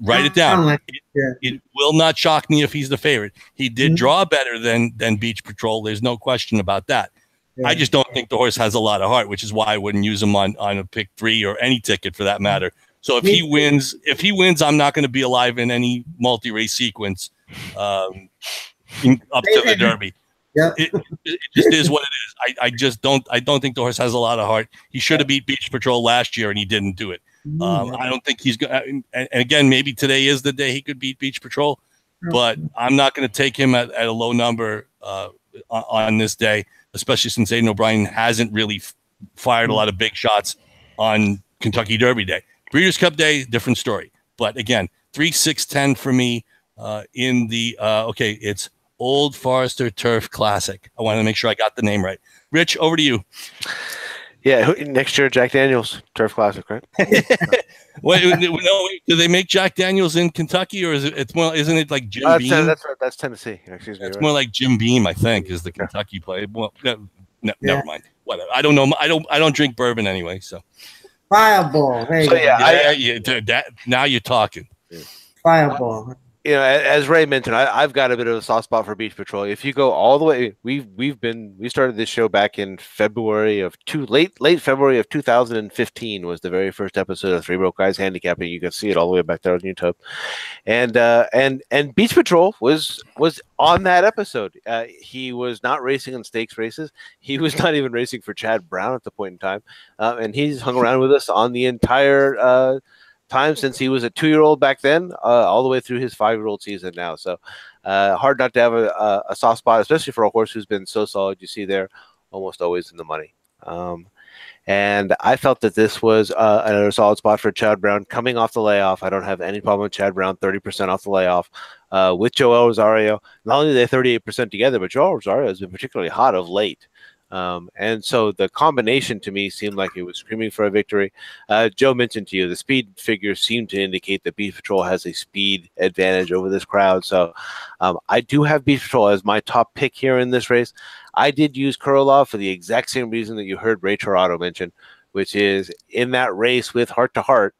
Write it down. It will not shock me if he's the favorite. He did draw better than Beach Patrol. There's no question about that. I just don't think the horse has a lot of heart, which is why I wouldn't use him on a pick 3 or any ticket for that matter. So if he wins, I'm not going to be alive in any multi-race sequence up to the Derby. Yeah. It just is what it is. I don't think the horse has a lot of heart. He should have beat Beach Patrol last year, and he didn't do it. I don't think he's going. And again, maybe today is the day he could beat Beach Patrol, but I'm not going to take him at a low number on this day, especially since Aidan O'Brien hasn't really fired a lot of big shots on Kentucky Derby Day. Breeders' Cup Day, different story. But again, 3, 6, 10 for me in the it's Old Forester Turf Classic. I wanted to make sure I got the name right. Rich, over to you. Yeah, next year Jack Daniels Turf Classic, right? Wait, do they make Jack Daniels in Kentucky, or isn't it like Jim Beam? That's Tennessee. Excuse me. It's more like Jim Beam, I think, is the Kentucky play. Well, never mind. Whatever. I don't know. I don't drink bourbon anyway. So Fireball. Now you're talking. Fireball. as Ray mentioned, I've got a bit of a soft spot for Beach Patrol. If you go all the way, we started this show back in late February of 2015 was the very first episode of Three Broke Guys Handicapping. You can see it all the way back there on YouTube, and Beach Patrol was on that episode. He was not racing in stakes races. He was not even racing for Chad Brown at the point in time, and he's hung around with us on the entire time since he was a 2-year-old back then, all the way through his 5-year-old season now. So hard not to have a soft spot, especially for a horse who's been so solid. You see there, almost always in the money. And I felt that this was another solid spot for Chad Brown coming off the layoff. I don't have any problem with Chad Brown 30% off the layoff with Joel Rosario. Not only are they 38% together, but Joel Rosario has been particularly hot of late. And so the combination to me seemed like it was screaming for a victory. Joe mentioned to you the speed figures seem to indicate that Beach Patrol has a speed advantage over this crowd. So I do have Beach Patrol as my top pick here in this race. I did use Kurolov for the exact same reason that you heard Ray Torado mention, which is in that race with Heart to Heart.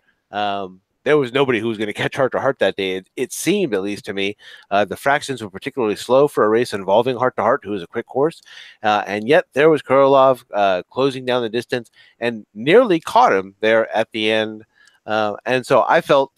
There was nobody who was going to catch Heart to Heart that day. It seemed, at least to me, the fractions were particularly slow for a race involving Heart to Heart, who is a quick horse. And yet there was Kurolov closing down the distance and nearly caught him there at the end. And so I felt,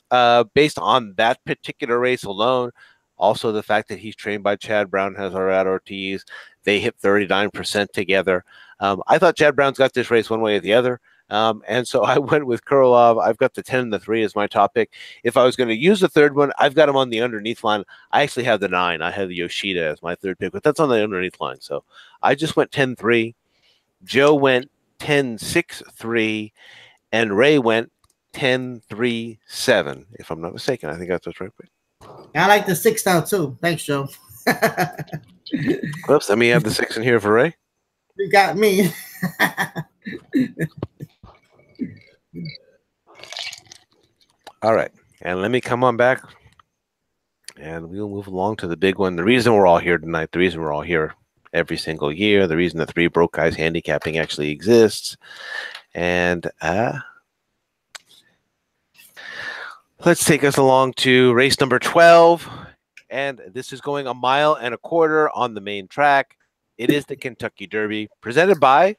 based on that particular race alone, also the fact that he's trained by Chad Brown, has Arad Ortiz, they hit 39% together. I thought Chad Brown's got this race one way or the other. And so I went with Kurolov. I've got the 10 and the 3 as my top pick. If I was going to use the third one, I've got him on the underneath line. I actually have the 9. I have the Yoshida as my third pick, but that's on the underneath line. So I just went 10-3. Joe went 10-6-3, and Ray went 10-3-7, if I'm not mistaken. I think that's what's right. I like the 6 now too. Thanks, Joe. Whoops, let me have the 6 in here for Ray. You got me. All right, and let me come on back, and we'll move along to the big one. The reason we're all here tonight, the reason we're all here every single year, the reason the Three Broke Guys Handicapping actually exists, and let's take us along to race number 12, and this is going 1.25 miles on the main track. It is the Kentucky Derby, presented by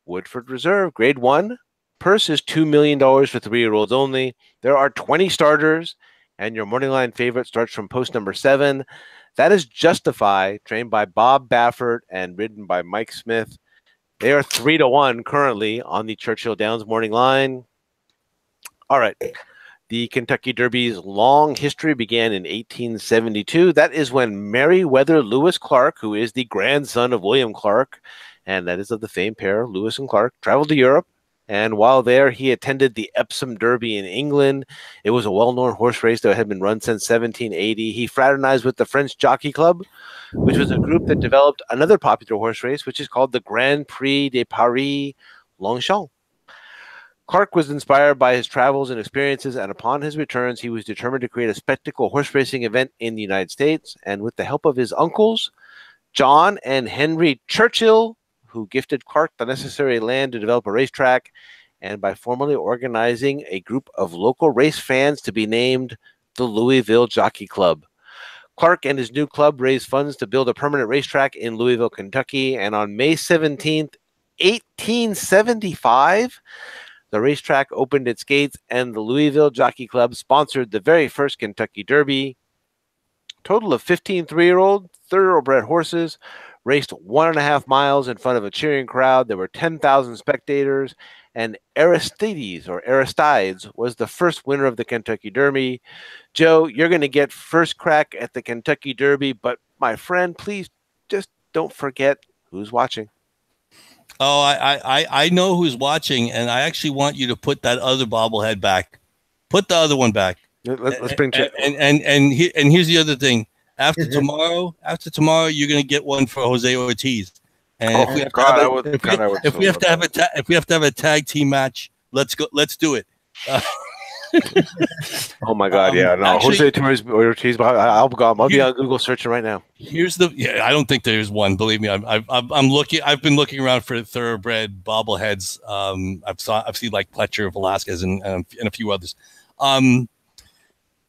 Woodford Reserve, Grade 1. Purse is $2 million for 3-year-olds only. There are 20 starters, and your morning line favorite starts from post number 7. That is Justify, trained by Bob Baffert and ridden by Mike Smith. They are 3-1 currently on the Churchill Downs morning line. All right. The Kentucky Derby's long history began in 1872. That is when Meriwether Lewis Clark, who is the grandson of William Clark, and that is of the famed pair, Lewis and Clark, traveled to Europe. And while there, he attended the Epsom Derby in England. It was a well-known horse race that had been run since 1780. He fraternized with the French Jockey Club, which was a group that developed another popular horse race, which is called the Grand Prix de Paris Longchamp. Clark was inspired by his travels and experiences, and upon his returns, he was determined to create a spectacle horse racing event in the United States. And with the help of his uncles, John and Henry Churchill, who gifted Clark the necessary land to develop a racetrack, and by formally organizing a group of local race fans to be named the Louisville Jockey Club. Clark and his new club raised funds to build a permanent racetrack in Louisville, Kentucky, and on May 17th, 1875, the racetrack opened its gates, and the Louisville Jockey Club sponsored the very first Kentucky Derby. Total of 15 3-year-old thoroughbred horses raced 1.5 miles in front of a cheering crowd. There were 10,000 spectators, and Aristides was the first winner of the Kentucky Derby. Joe, you're going to get first crack at the Kentucky Derby, but my friend, please just don't forget who's watching. Oh, I know who's watching, and I actually want you to put that other bobblehead back. Put the other one back. Let's bring Chip. And here's the other thing. After tomorrow, you're gonna get one for Jose Ortiz. And if we have to have a tag team match, let's go. Let's do it. Oh my God! Yeah, no, actually, Jose Ortiz. I'll be on Google searching right now. I don't think there's one. Believe me, I'm looking. I've been looking around for thoroughbred bobbleheads. I've seen like Pletcher, Velasquez, and a few others.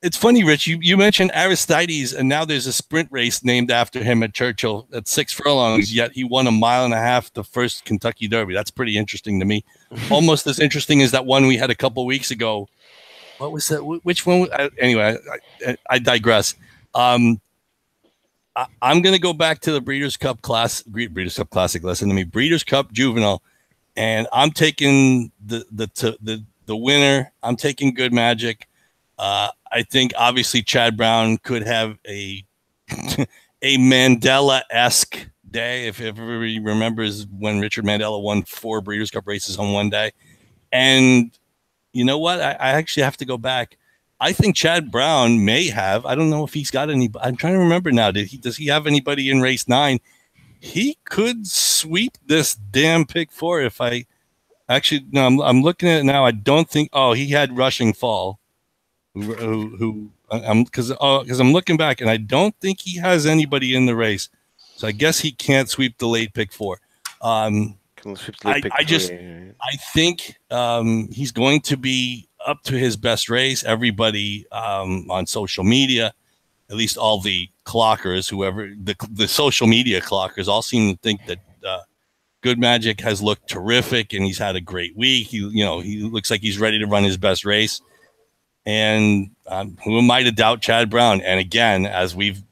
It's funny, Rich. You mentioned Aristides, and now there's a sprint race named after him at Churchill at 6 furlongs. Yet he won a 1.5 miles the first Kentucky Derby. That's pretty interesting to me. Almost as interesting as that one we had a couple weeks ago. What was that? Which one? Anyway, I digress. I'm going to go back to the Breeders' Cup Classic. Listen to me, Breeders' Cup Juvenile, and I'm taking the winner. I'm taking Good Magic. I think obviously Chad Brown could have a Mandela-esque day, if everybody remembers when Richard Mandela won 4 Breeders' Cup races on one day. And you know what? I actually have to go back. I think Chad Brown may have. I don't know if he's got any. I'm trying to remember now. Does he have anybody in race 9? He could sweep this damn pick 4. If I actually no, I'm looking at it now. I don't think. Oh, he had Rushing Fall. Because I'm looking back and I don't think he has anybody in the race, so I guess he can't sweep the late pick 4. I think he's going to be up to his best race. Everybody on social media, at least all the clockers, whoever the social media clockers, all seem to think that Good Magic has looked terrific and he's had a great week. He looks like he's ready to run his best race. And who am I to doubt Chad Brown? And again, as we've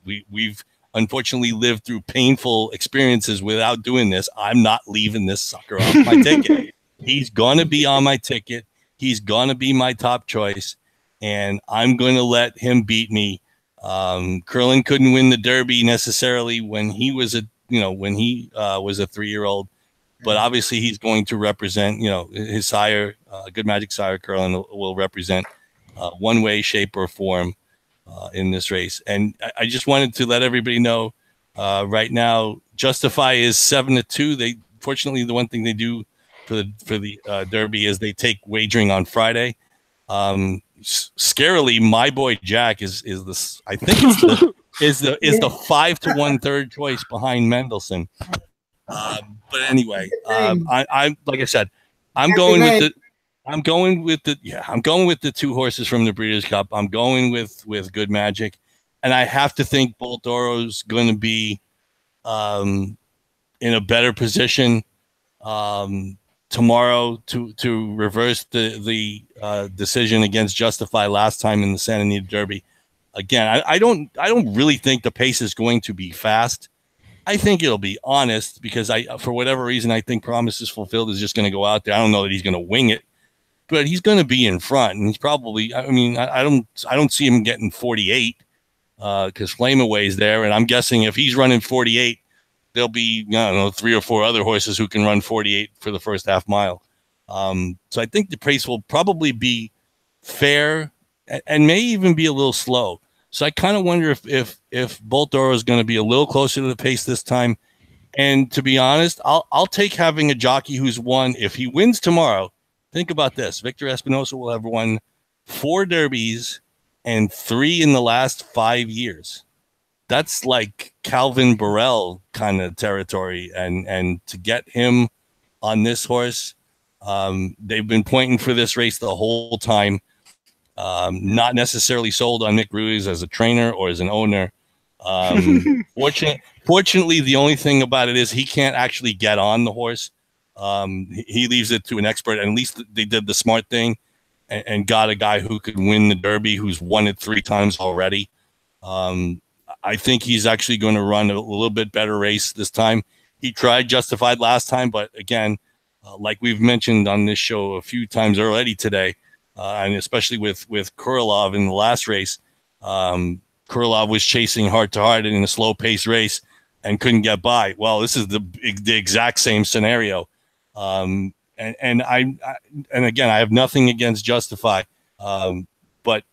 unfortunately lived through painful experiences without doing this, I'm not leaving this sucker off my ticket. He's going to be on my ticket. He's going to be my top choice. And I'm going to let him beat me. Curlin couldn't win the Derby necessarily when he was a 3-year-old. But obviously he's going to represent, his sire, Good Magic sire, Curlin will represent one way, shape, or form in this race. And I just wanted to let everybody know right now, Justify is 7-2. Fortunately, the one thing they do for the Derby is they take wagering on Friday. Scarily, my boy Jack is the 5 to 1/3 choice behind Mendelssohn. But anyway, I like I said, I'm going with the 2 horses from the Breeders' Cup. I'm going with Good Magic, and I have to think Bolt Oro's going to be in a better position tomorrow to reverse the decision against Justify last time in the Santa Anita Derby. Again, I don't really think the pace is going to be fast. I think it'll be honest because for whatever reason, I think Promises Fulfilled is just going to go out there. I don't know that he's going to wing it, but he's going to be in front, and he's probably. I mean, I don't see him getting 48 because Flame Away is there, and I'm guessing if he's running 48, there'll be 3 or 4 other horses who can run 48 for the first half mile. So I think the pace will probably be fair and may even be a little slow. So I kind of wonder if Bolt Oro is going to be a little closer to the pace this time. And to be honest, I'll take having a jockey who's won. If he wins tomorrow, think about this: Victor Espinosa will have won 4 derbies and 3 in the last 5 years. That's like Calvin Burrell kind of territory, and to get him on this horse, they've been pointing for this race the whole time. Not necessarily sold on Mick Ruiz as a trainer or as an owner. Fortunately, the only thing about it is he can't actually get on the horse. He leaves it to an expert, and at least they did the smart thing and got a guy who could win the Derby, who's won it 3 times already. I think he's actually going to run a little bit better race this time. He tried Justified last time, but again, like we've mentioned on this show a few times already today, and especially with Krylov in the last race, Krylov was chasing heart to heart in a slow pace race and couldn't get by. Well, this is the exact same scenario. And again, I have nothing against Justify, but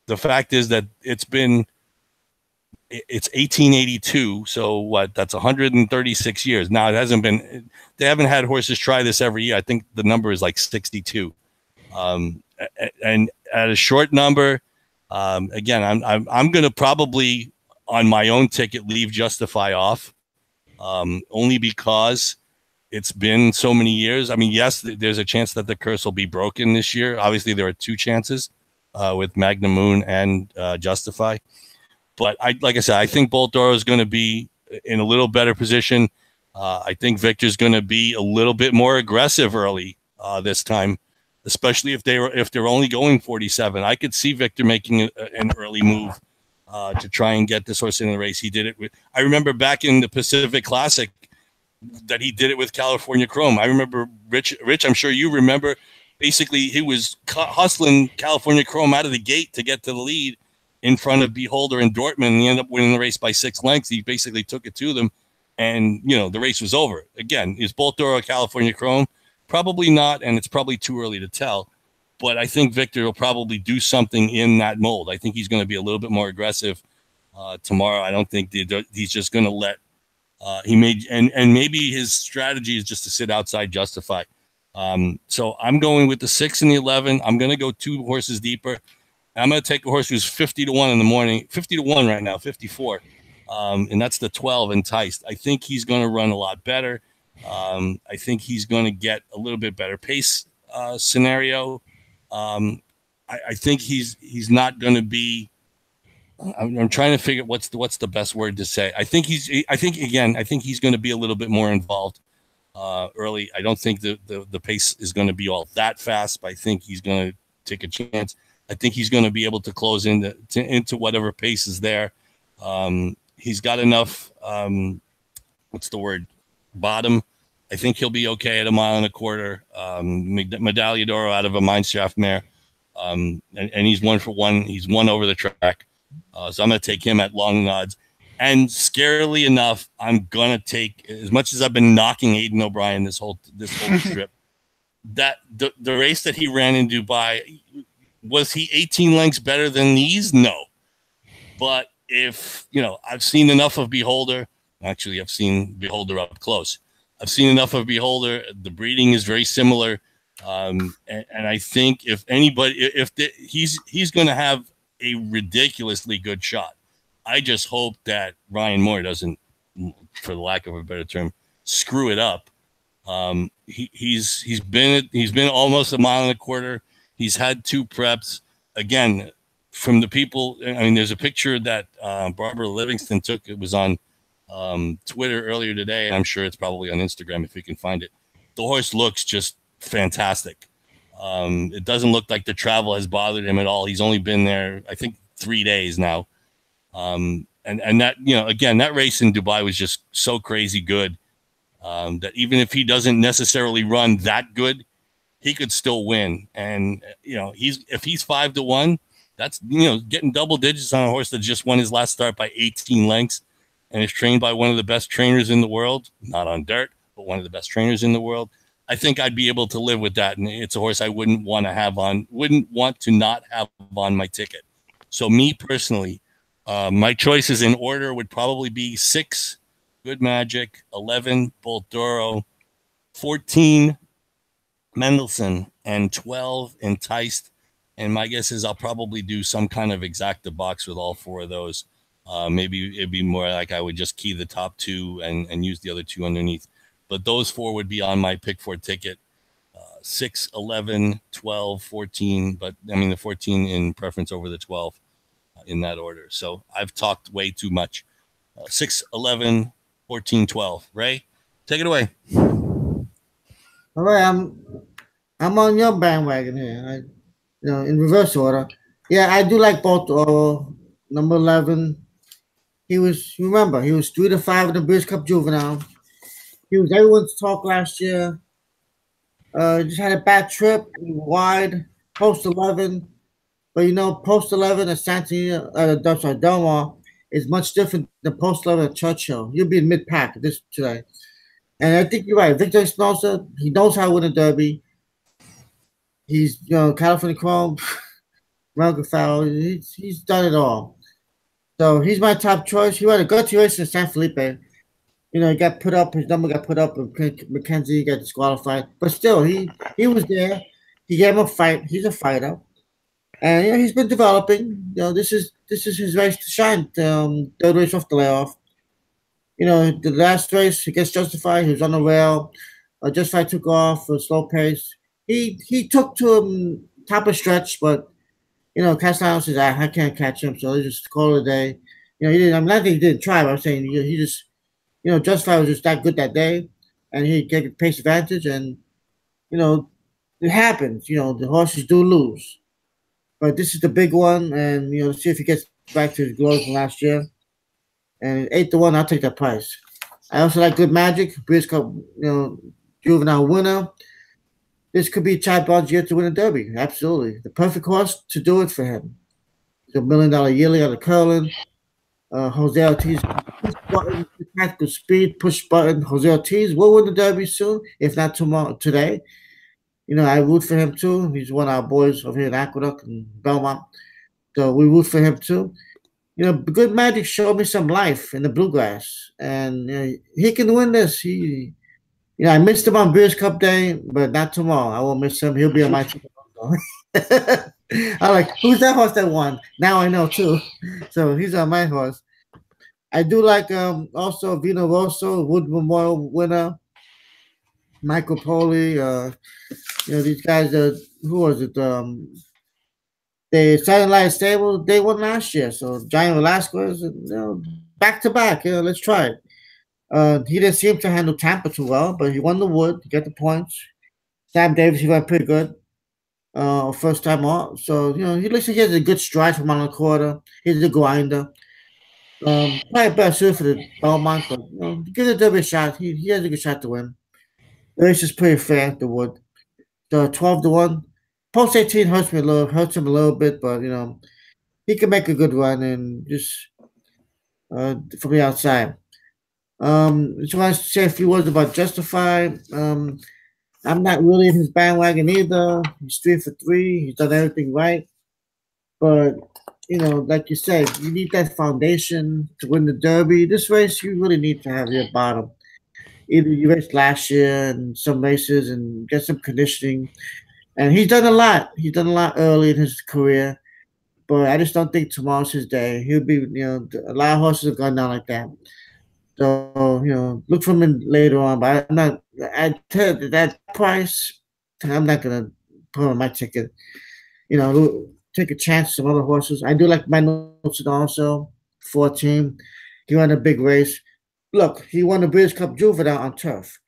the fact is that it's 1882. So what? That's 136 years. Now it hasn't been. They haven't had horses try this every year. I think the number is like 62. And at a short number, again, I'm going to probably on my own ticket leave Justify off, only because it's been so many years. I mean, yes, there's a chance that the curse will be broken this year. Obviously, there are 2 chances. with Magnum Moon and Justify. But like I said, I think Bolt D'Oro is going to be in a little better position. I think Victor's going to be a little bit more aggressive early this time, especially if they're only going 47. I could see Victor making an early move to try and get this horse in the race. He did it with. I remember back in the Pacific Classic that he did it with California Chrome. I remember Rich. I'm sure you remember. Basically, he was hustling California Chrome out of the gate to get to the lead in front of Beholder and Dortmund, and he ended up winning the race by 6 lengths. He basically took it to them, and the race was over. Again, is Bolt D'Oro a California Chrome? Probably not, and it's probably too early to tell. But I think Victor will probably do something in that mold. I think he's going to be a little bit more aggressive tomorrow. I don't think he's just going to let and maybe his strategy is just to sit outside Justify. So I'm going with the 6 and the 11. I'm going to go 2 horses deeper. I'm going to take a horse who's 50 to 1 in the morning, 50 to 1 right now, 54. And that's the 12 Enticed. I think he's going to run a lot better. I think he's going to get a little bit better pace scenario. I think he's not going to be. I'm trying to figure what's the best word to say. I think he's going to be a little bit more involved early. I don't think the pace is going to be all that fast, but I think he's going to take a chance. I think he's going to be able to close into whatever pace is there. He's got enough. What's the word? Bottom. I think he'll be okay at 1.25 miles. Medaglia d'Oro out of a Mineshaft mare, and he's 1 for 1. He's 1 over the track. So I'm going to take him at long odds. And scarily enough, I'm going to take, as much as I've been knocking Aidan O'Brien this whole trip, that the race that he ran in Dubai, was he 18 lengths better than these? No. But if, I've seen enough of Beholder. Actually, I've seen Beholder up close. I've seen enough of Beholder. The breeding is very similar. And I think if anybody, he's going to have a ridiculously good shot. I just hope that Ryan Moore doesn't, for the lack of a better term, screw it up. He's been almost 1.25 miles. He's had 2 preps. Again, from the people, I mean, there's a picture that Barbara Livingston took. It was on Twitter earlier today, and I'm sure it's probably on Instagram if you can find it. The horse looks just fantastic. It doesn't look like the travel has bothered him at all. He's only been there, I think, 3 days now. And that, again, that race in Dubai was just so crazy good that even if he doesn't necessarily run that good, he could still win. And, if he's 5 to 1, that's, getting double digits on a horse that just won his last start by 18 lengths and is trained by one of the best trainers in the world, not on dirt, but one of the best trainers in the world. I think I'd be able to live with that. And it's a horse I wouldn't want to not have on my ticket. So me personally, my choices in order would probably be 6, Good Magic, 11, Bolt D'Oro, 14, Mendelssohn, and 12, Enticed. And my guess is I'll probably do some kind of exacta box with all 4 of those. Maybe it'd be more like I would just key the top 2 and use the other 2 underneath. But those 4 would be on my pick 4 ticket. 6, 11, 12, 14. But I mean the 14 in preference over the 12 in that order. So I've talked way too much. 6, 11, 14, 12. Ray, take it away. All right, I'm on your bandwagon here. In reverse order. Yeah, I do like both. Number 11. He was 3 to 5 in the British Cup Juvenile. He was everyone's talk last year. Just had a bad trip, wide, post 11. But post 11 at Del Mar is much different than post 11 at Churchill. You'll be in mid pack today. And I think you're right. Victor Espinosa, he knows how to win a derby. He's, California Chrome, Melga Farrell, he's done it all. So he's my top choice. He had a good race in San Felipe. He got put up, his number got put up, and McKenzie got disqualified. But still, he was there. He gave him a fight. He's a fighter. And he's been developing. This is his race to shine. Third race off the layoff. The last race against Justify, he was on the rail. Justify took off for a slow pace. He took to him top of stretch, but Castellano says I can't catch him, so they just call it a day. He didn't. I'm not saying he didn't try, but I'm saying he just Justified was just that good that day, and he gave pace advantage, and you know it happens. The horses do lose, but this is the big one, and see if he gets back to his glory from last year. And 8-1, I'll take that price. I also like Good Magic, British Cup, juvenile winner. This could be Chad Bond's year to win a Derby. Absolutely, the perfect horse to do it for him. The $1 million yearly out of Curlin. Jose Ortiz push button, tactical speed, push button. Jose Ortiz will win the Derby soon, if not tomorrow, today. I root for him too. He's one of our boys over here in Aqueduct and Belmont. So we root for him too. Good Magic showed me some life in the bluegrass, and he can win this. I missed him on Beers Cup Day, but not tomorrow. I won't miss him. He'll be on my team. I'm like, who's that horse that won? Now I know too. So he's on my horse. I do like also Vino Rosso, Wood Memorial winner, Michael Poli. These guys. Who was it? The Silent Light Stable. They won last year. So Giant Velasquez. Back to back. Let's try it. He didn't seem to handle Tampa too well, but he won the Wood. He got the points. Sam Davis, he went pretty good. First time off. So, he looks like he has a good stride from on the quarter. He's a grinder. Probably better suited for the Belmont, but give the Derby a shot. He has a good shot to win. The race is pretty fair, the Wood. So 12-1. Post 18 hurts him a little bit, but he can make a good run and just from the outside. Just want to say a few words about Justify. I'm not really in his bandwagon either. He's 3 for 3. He's done everything right. But, like you said, you need that foundation to win the Derby. This race, you really need to have your bottom. Either you raced last year and some races and get some conditioning. And he's done a lot. He's done a lot early in his career. But I just don't think tomorrow's his day. He'll be, a lot of horses have gone down like that. So, look for him in later on. But I'm not, I tell you, that price, I'm not going to put on my ticket. Take a chance with some other horses. I do like Mendelssohn also, 14. He won a big race. Look, he won the British Cup Juvenile on turf.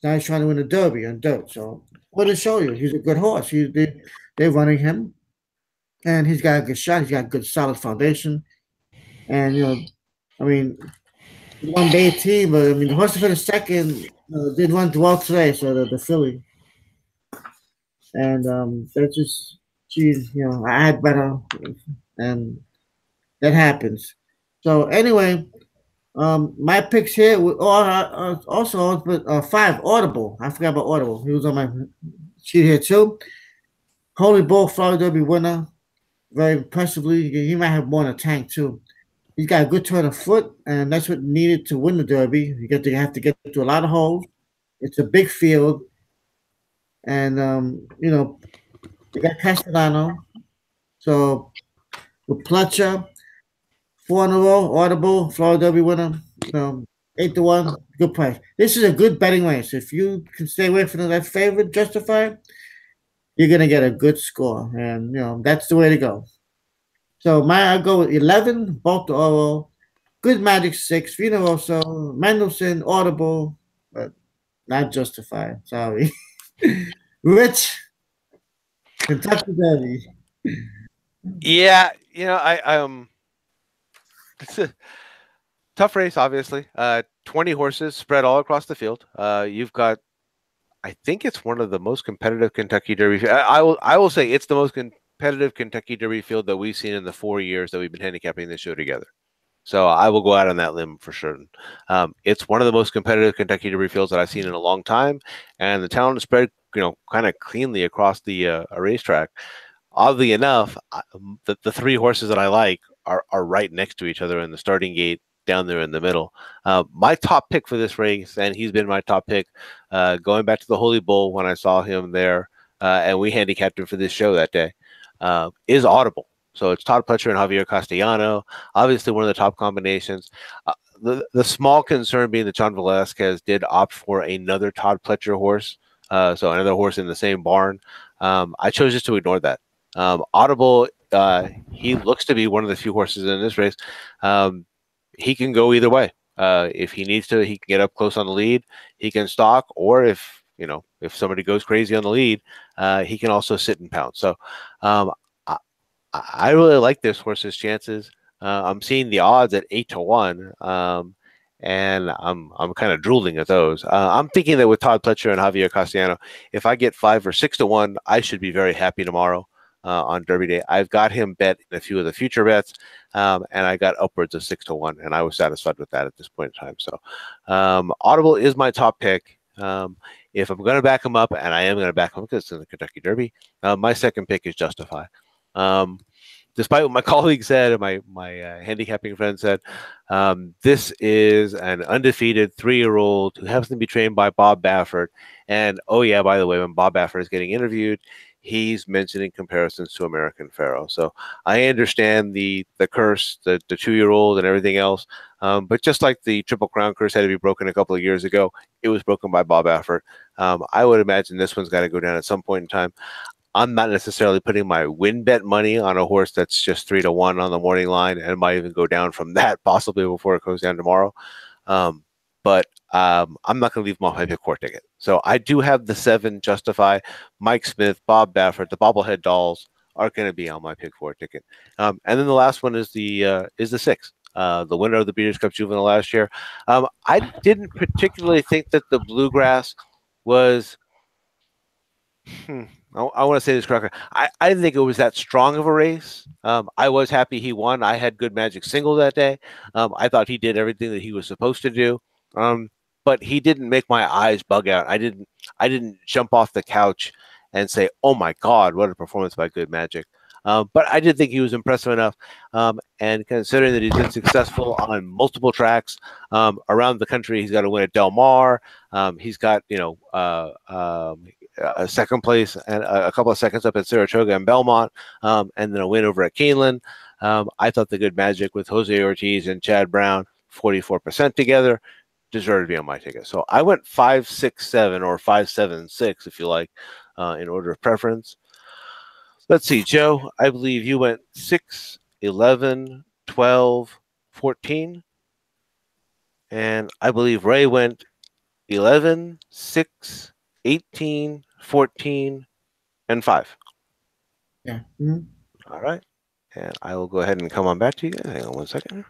Now he's trying to win a Derby on dirt. So what to show you? He's a good horse. They're running him. And he's got a good shot. He's got a good, solid foundation. And, he won day team, but the horse that finished second did run well today, so the filly. And that's just, geez, I had better, and that happens. So anyway, my picks here were also 5 Audible. I forgot about Audible. He was on my sheet here too. Holy Bull Florida Derby winner, very impressively. He might have more in a tank too. He's got a good turn of foot, and that's what needed to win the Derby. You have to get to a lot of holes. It's a big field, and you got Castellano. So with Pletcher, 4 in a row, Audible, Florida Derby winner. 8-1, good price. This is a good betting race. If you can stay away from that favorite, Justified, you're gonna get a good score, and that's the way to go. So I'll go with 11, Bolt Oro, Good Magic 6, Vino Rosso, Mendelssohn, Audible, but not Justified. Sorry. Rich, Kentucky Derby. Yeah, it's a tough race, obviously. 20 horses spread all across the field. You've got, I think it's one of the most competitive Kentucky Derby. I will say it's the most competitive Kentucky Derby field that we've seen in the 4 years that we've been handicapping this show together. So I will go out on that limb for certain. It's one of the most competitive Kentucky Derby fields that I've seen in a long time, and the talent is spread, kind of cleanly across the racetrack. Oddly enough, the 3 horses that I like are right next to each other in the starting gate down there in the middle. My top pick for this race, and he's been my top pick, going back to the Holy Bull when I saw him there, and we handicapped him for this show that day, is Audible. So it's Todd Pletcher and Javier Castellano, obviously one of the top combinations. The small concern being that John Velasquez did opt for another Todd Pletcher horse, so another horse in the same barn. I chose just to ignore that. Audible he looks to be one of the few horses in this race. He can go either way. If he needs to, he can get up close on the lead. He can stalk, or if somebody goes crazy on the lead, he can also sit and pounce. So, I, I really like this horse's chances. I'm seeing the odds at 8-1, and I'm kind of drooling at those. I'm thinking that with Todd Pletcher and Javier Castellano, if I get 5 or 6-1, I should be very happy tomorrow. On Derby Day, I've got him bet in a few of the future bets, and I got upwards of 6-1, and I was satisfied with that at this point in time. So, Audible is my top pick. If I'm going to back him up, and I am going to back him because it's in the Kentucky Derby, my second pick is Justify. Despite what my colleague said and my handicapping friend said, this is an undefeated 3-year-old who happens to be trained by Bob Baffert. And oh yeah, by the way, when Bob Baffert is getting interviewed, he's mentioning comparisons to American Pharoah. So I understand the curse, the 2-year-old and everything else. But just like the Triple Crown curse had to be broken a couple of years ago, it was broken by Bob Baffert. I would imagine this one's got to go down at some point in time. I'm not necessarily putting my win bet money on a horse that's just 3-1 on the morning line, and it might even go down from that possibly before it goes down tomorrow. But I'm not going to leave them off my pick four ticket. So I do have the 7 Justify. Mike Smith, Bob Baffert, the Bobblehead Dolls are going to be on my pick four ticket. And then the last one is the 6. The winner of the Breeders' Cup Juvenile last year. I didn't particularly think that the Bluegrass was. I want to say this correctly. I didn't think it was that strong of a race. I was happy he won. I had Good Magic single that day. I thought he did everything that he was supposed to do. But he didn't make my eyes bug out. I didn't jump off the couch and say, "Oh my God, what a performance by Good Magic." But I did think he was impressive enough. And considering that he's been successful on multiple tracks around the country, he's got to win at Del Mar. He's got a second place and a couple of seconds up at Saratoga and Belmont, and then a win over at Keeneland. I thought the Good Magic with Jose Ortiz and Chad Brown, 44% together, deserved to be on my ticket. So I went 5, 6, 7, or 5, 7, 6, if you like, in order of preference. Let's see, Joe, I believe you went 6, 11, 12, 14. And I believe Ray went 11, 6, 18, 14, and 5. Yeah. All right. And I will go ahead and come on back to you guys. Hang on one second.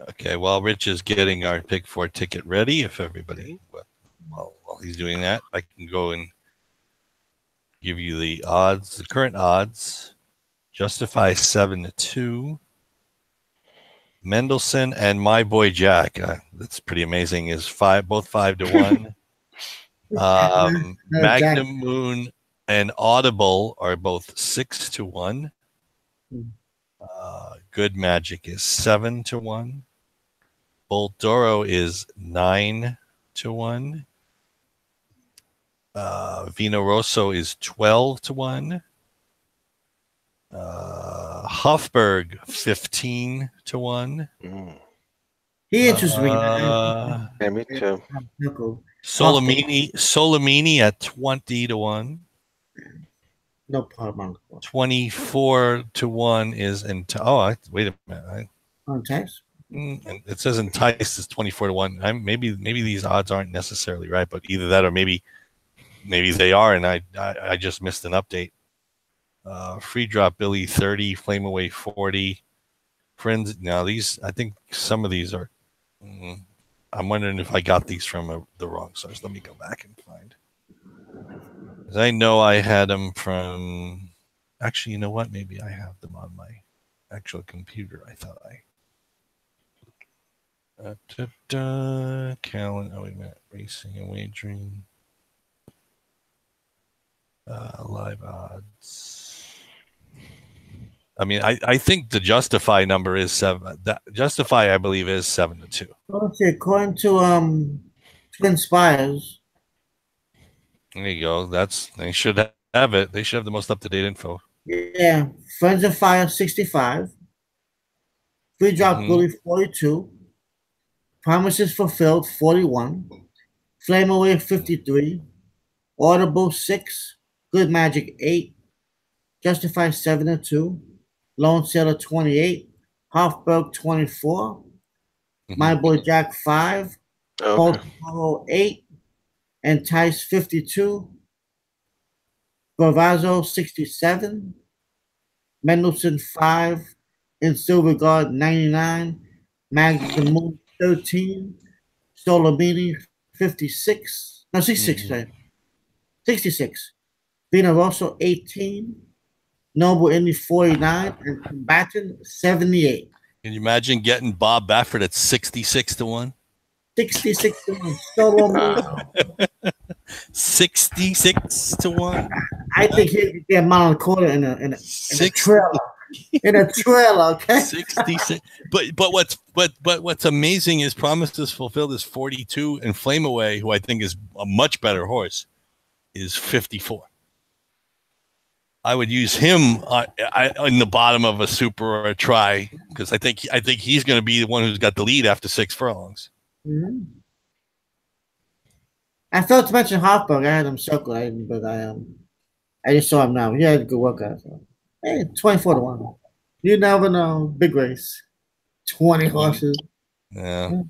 Okay, while Rich is getting our pick four ticket ready, if everybody, while he's doing that, I can go and give you the odds, the current odds. Justify 7-2. Mendelssohn and My Boy Jack, that's pretty amazing, is both 5-1. Magnum Moon and Audible are both 6-1. Good Magic is 7-1. Bolt Doro is 9-1. Vino Rosso is 12-1. Huffberg 15-1. He interests me. Yeah, me too. Solomini at 20-1. No problem. 24-1 is wait a minute. Entice? It says Entice is 24-1. Maybe these odds aren't necessarily right, but either that or maybe they are, and I just missed an update. Free Drop Billy 30, Flame Away 40. Friends, now these, I think some of these are. I'm wondering if I got these from the wrong source. Let me go back and find. Because I know I had them from. Actually, you know what? Maybe I have them on my actual computer. I thought Calendar. Oh, wait a minute. Racing and wagering. Live odds. I mean, I think the Justify number is 7. That Justify, I believe, is 7-2. Okay, according to Twin Spires. There you go. They should have it. They should have the most up-to-date info. Yeah, Friends of Fire 65. Free Drop Bully 42. Promises Fulfilled 41. Flame Away 53, Audible 6, Good Magic 8, Justify 7-2, Lone Sailor 28, Hofberg 24, My Boy Jack 5, Okay. Baltimore 8, and Tice 52, Bravazzo 67, Mendelssohn 5, In Silver Guard 99, Magnum Moon 13, Solomini 56, no 66, sorry, 66, Vina Rosso 18, Noble Indy 49, and Combatant 78. Can you imagine getting Bob Baffert at 66 to 1? 66 to 1. Solomini. 66 to 1. I think he could get him on a quarter in a trailer. In a trailer, okay? 66. But what's amazing is Promises Fulfilled is 42, and Flame Away, who I think is a much better horse, is 54. I would use him in the bottom of a super or a try, because I think he's going to be the one who's got the lead after 6 furlongs. Mm-hmm. I failed to mention Hofberg. I had him circled, but I just saw him now. He had a good workout. So. Hey, 24 to 1. You never know. Big race. 20 horses. Yeah.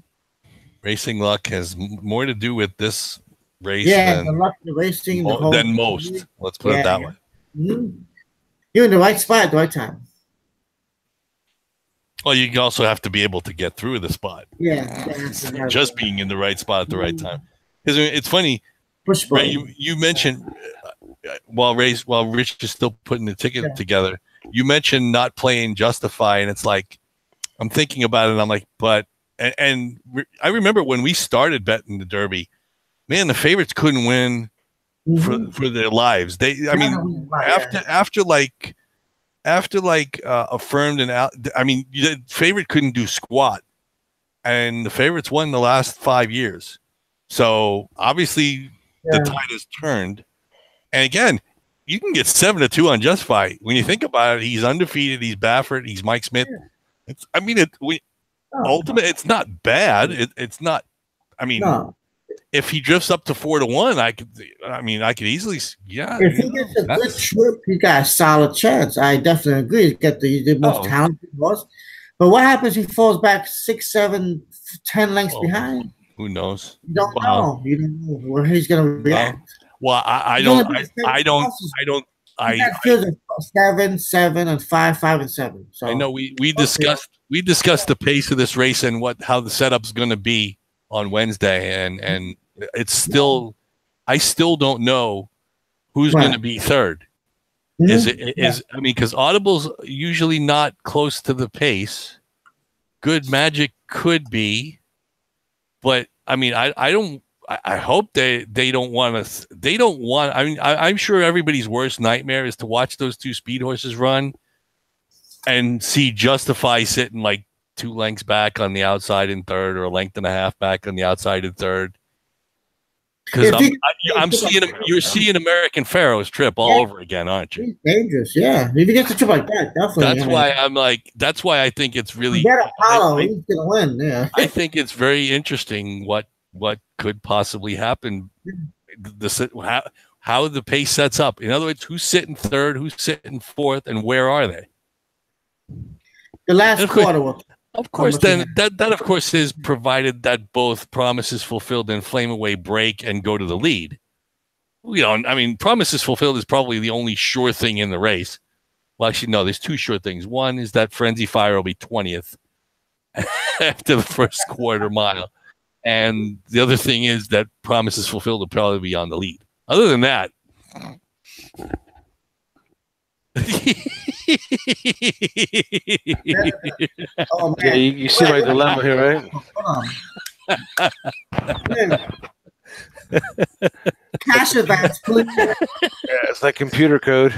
Racing luck has more to do with this race the luck of the racing than most. Let's put it that way. Mm-hmm. You're in the right spot at the right time. Well, you also have to be able to get through the spot. Yeah. Just being in the right spot at the right time. Because it's funny, right, you mentioned while Rich is still putting the ticket together, you mentioned not playing Justify, and it's like I'm thinking about it, and I'm like, and I remember when we started betting the Derby, man, the favorites couldn't win for their lives. After Affirmed and out, I mean, the favorite couldn't do squat, and the favorites won the last 5 years. So obviously the tide has turned. And again, you can get 7-2 on Justify. When you think about it, he's undefeated. He's Baffert. He's Mike Smith. Ultimately, it's not bad. It's not. I mean, if he drifts up to 4 to 1, I could easily. Yeah. If he gets a good trip, he got a solid chance. I definitely agree. He's got the most talented horse. But what happens if he falls back 6, 7, 10 lengths behind? Who knows? You don't know. You don't know where he's going to react. Well, I don't. I feel 7, 7, and 5, 5, and 7. So I know we discussed the pace of this race and how the setup's going to be on Wednesday, and it's still, I still don't know who's going to be third. Because Audible's usually not close to the pace. Good Magic could be, but I mean, I hope they don't want to. They don't want. I mean, I'm sure everybody's worst nightmare is to watch those two speed horses run and see Justify sitting like 2 lengths back on the outside in third, or a length and a half back on the outside in third. Because you're seeing American Pharaoh's trip all over again, aren't you? He's dangerous, yeah. If he gets a trip like that, definitely. That's why I think it's really. He's gonna win. Yeah. I think it's very interesting what could possibly happen. How the pace sets up. In other words, who's sitting third, who's sitting fourth, and where are they? The last quarter. Of course, then that of course is provided that both Promises Fulfilled and Flame Away break and go to the lead. Promises Fulfilled is probably the only sure thing in the race. Well, actually, no, there's 2 sure things. One is that Frenzy Fire will be 20th after the first quarter mile. And the other thing is that Promises Fulfilled will probably be on the lead. Other than that, yeah, you see my dilemma here, right? Cash advance, please. Yeah, it's like computer code.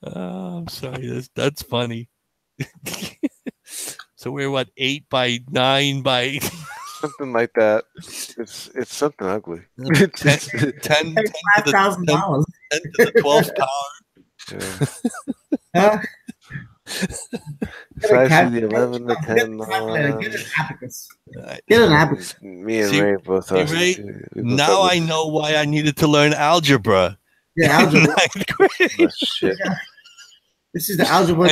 I'm sorry, that's funny. So we're what, 8 by 9 by something like that. It's something ugly. 10 to the 12th power. Huh? Precisely the 11 to 10. Get an abacus. Get an abacus. Me and See, Ray both. Ray, now I know why I needed to learn algebra. Yeah, algebra. Ninth grade. Oh, shit. Yeah. This is the algebra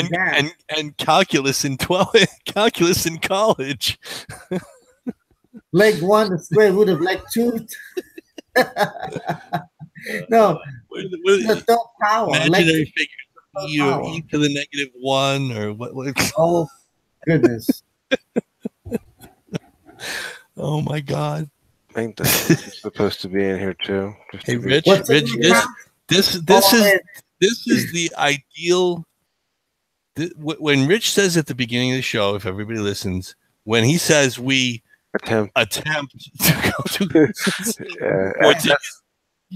and calculus in calculus in college. Leg 1, the square root of leg 2. No, the third power. Imaginary figure. E or e to the negative 1 or what? Oh, goodness. Oh, my God. I think this is supposed to be in here, too. Hey, Rich, this is the ideal. When Rich says at the beginning of the show, if everybody listens, when he says we attempt to go to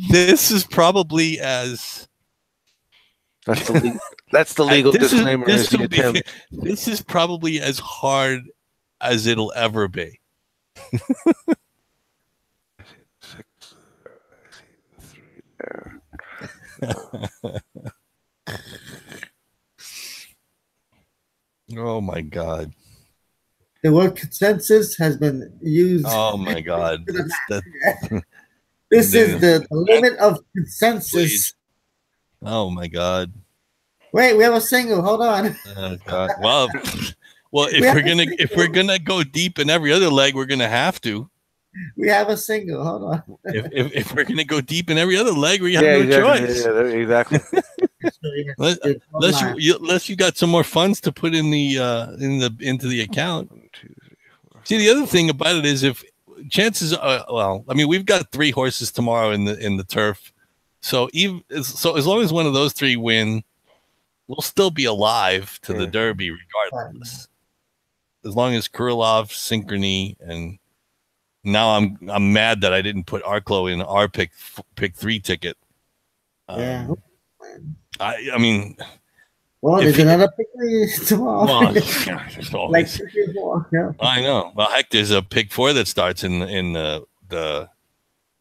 this is probably as that's the legal disclaimer. This is probably as hard as it'll ever be. Oh my God. The word consensus has been used. Oh my God. This is the limit of consensus. Oh my God. Wait, we have a single. Hold on. Oh God. Well, if we're gonna go deep in every other leg, we're gonna have to. We have a single. Hold on. If we're gonna go deep in every other leg, we have no choice. Yeah, exactly. Unless you got some more funds to put in into the account. See, the other thing about it is if chances are, we've got 3 horses tomorrow in the turf, so as long as one of those 3 win, we'll still be alive to the Derby regardless. As long as Krylov, Synchrony, and now I'm mad that I didn't put Arklow in our pick 3 ticket. Yeah. I mean, well, there's another pick tomorrow. Well, like 54. Yeah. I know. Well, heck, there's a pick 4 that starts in the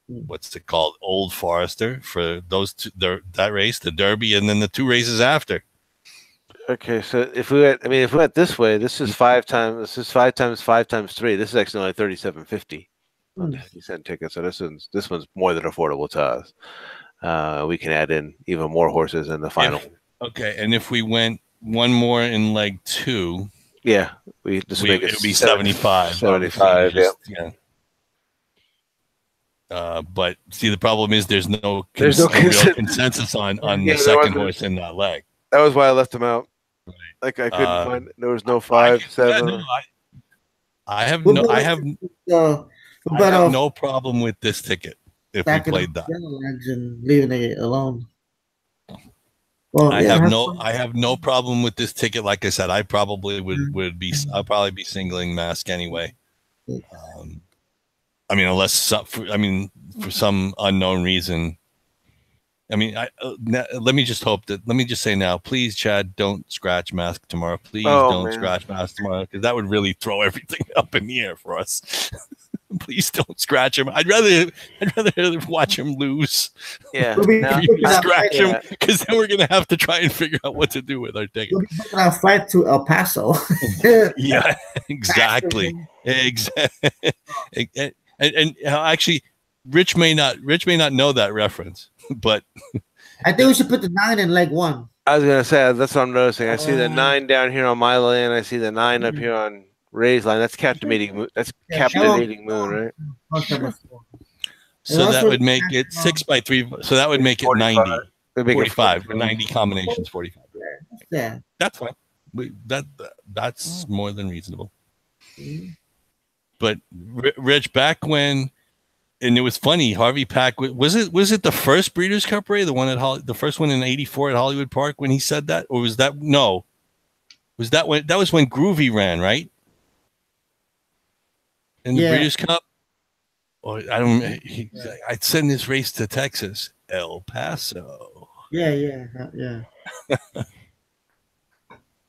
what's it called, Old Forester for those that race, the Derby, and then the 2 races after. Okay, so if we went this way, this is 5 times 5 times 5 times 3. This is actually only $37.50 on 50-cent ticket. So this one's more than affordable to us. We can add in even more horses in the final. Okay, and if we went one more in leg 2, yeah, it would be 75. 75, yeah. But see, the problem is there's no real consensus on the second horse in that leg. That was why I left him out. Right. Like I couldn't find. There was no 5, 7. I have no problem with this ticket if we played that. And leaving it alone. Well, I have no problem with this ticket. Like I said, I probably would be. I'll probably be singling Mask anyway. Unless for some unknown reason. Let me just say now, please, Chad, don't scratch Mask tomorrow. Please don't scratch Mask tomorrow, because that would really throw everything up in the air for us. Please don't scratch him. I'd rather watch him lose. Yeah, scratch him, because then we're gonna have to try and figure out what to do with our ticket. We're gonna fly to El Paso. Yeah, exactly. And actually, Rich may not know that reference, but I think we should put the 9 in leg 1. I was gonna say that's what I'm noticing. I see the 9 down here on my lane. I see the 9 up here on Ray's line. That's captivating moon. That's captivating moon, right? So that would make it 6 by 3. So that would make it 90. 45. 90 combinations. 45. Yeah, that's fine. That's more than reasonable. But Rich, back when, and it was funny, Harvey Pack, was it the first Breeders' Cup, Ray, the first one in '84 at Hollywood Park when he said that, or was that that was when Groovy ran, right? In the Breeders' Cup, or I don't. I'd send this race to Texas, El Paso. Yeah.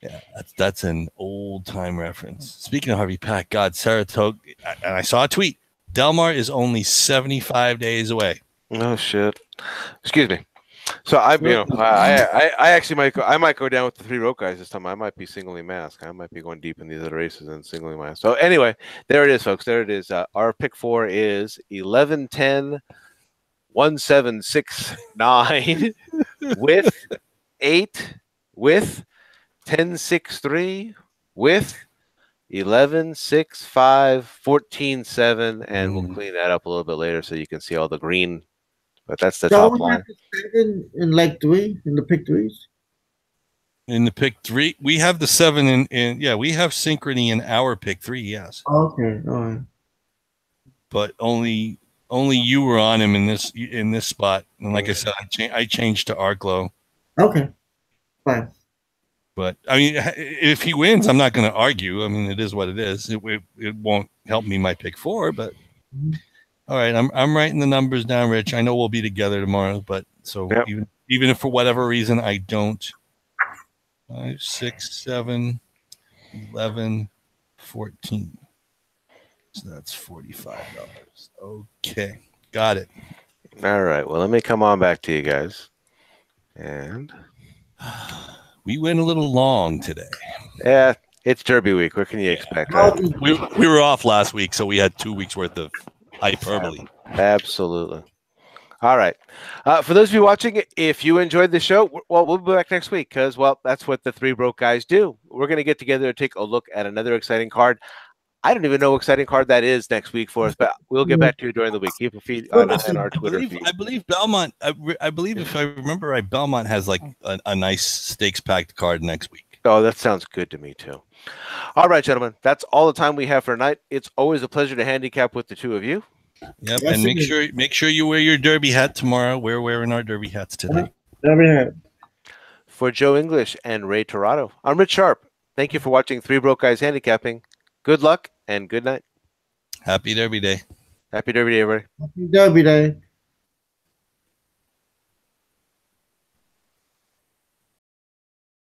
Yeah, that's an old time reference. Speaking of Harvey Pack, God, Saratoga, and I saw a tweet. Del Mar is only 75 days away. Oh shit! Excuse me. So I actually might go down with the 3 rope guys this time. I might be singly masked. I might be going deep in these other races and singly masked. So anyway, there it is, folks. There it is. Our pick 4 is 11-10. 1769 with 8 with 1063 with 1165 14-7, and we'll clean that up a little bit later so you can see all the green. But that's the top line. In like 3 in the pick 3s. In the pick 3, we have the 7 in yeah, we have synchrony in our pick 3. Yes. Okay, all right. But only you were on him in this spot, and like I said, I changed to Arklow. Okay, fine. But I mean, if he wins, I'm not going to argue. I mean, it is what it is. It won't help me my pick 4, but all right, I'm writing the numbers down, Rich. I know we'll be together tomorrow, but so even if for whatever reason I don't, 5, 6, 7, 11, 14. So that's $45. Okay, got it. All right. Well, let me come on back to you guys. And we went a little long today. Yeah, it's Derby week. What can you expect? Right? We were off last week, so we had 2 weeks worth of hyperbole. Absolutely. All right. For those of you watching, if you enjoyed the show, well, we'll be back next week because, well, that's what the 3 broke guys do. We're going to get together and take a look at another exciting card. I don't even know what exciting card that is next week for us, but we'll get back to you during the week. Keep a feed on our Twitter feed. I believe Belmont. I believe if I remember right, Belmont has like a nice stakes packed card next week. Oh, that sounds good to me too. All right, gentlemen, that's all the time we have for tonight. It's always a pleasure to handicap with the 2 of you. Yep, yes, and make sure you wear your derby hat tomorrow. We're wearing our derby hats today. Derby hat. For Joe English and Ray Torado, I'm Rich Sharp. Thank you for watching 3 Broke Guys Handicapping. Good luck and good night. Happy Derby Day. Happy Derby Day, everybody. Happy Derby Day.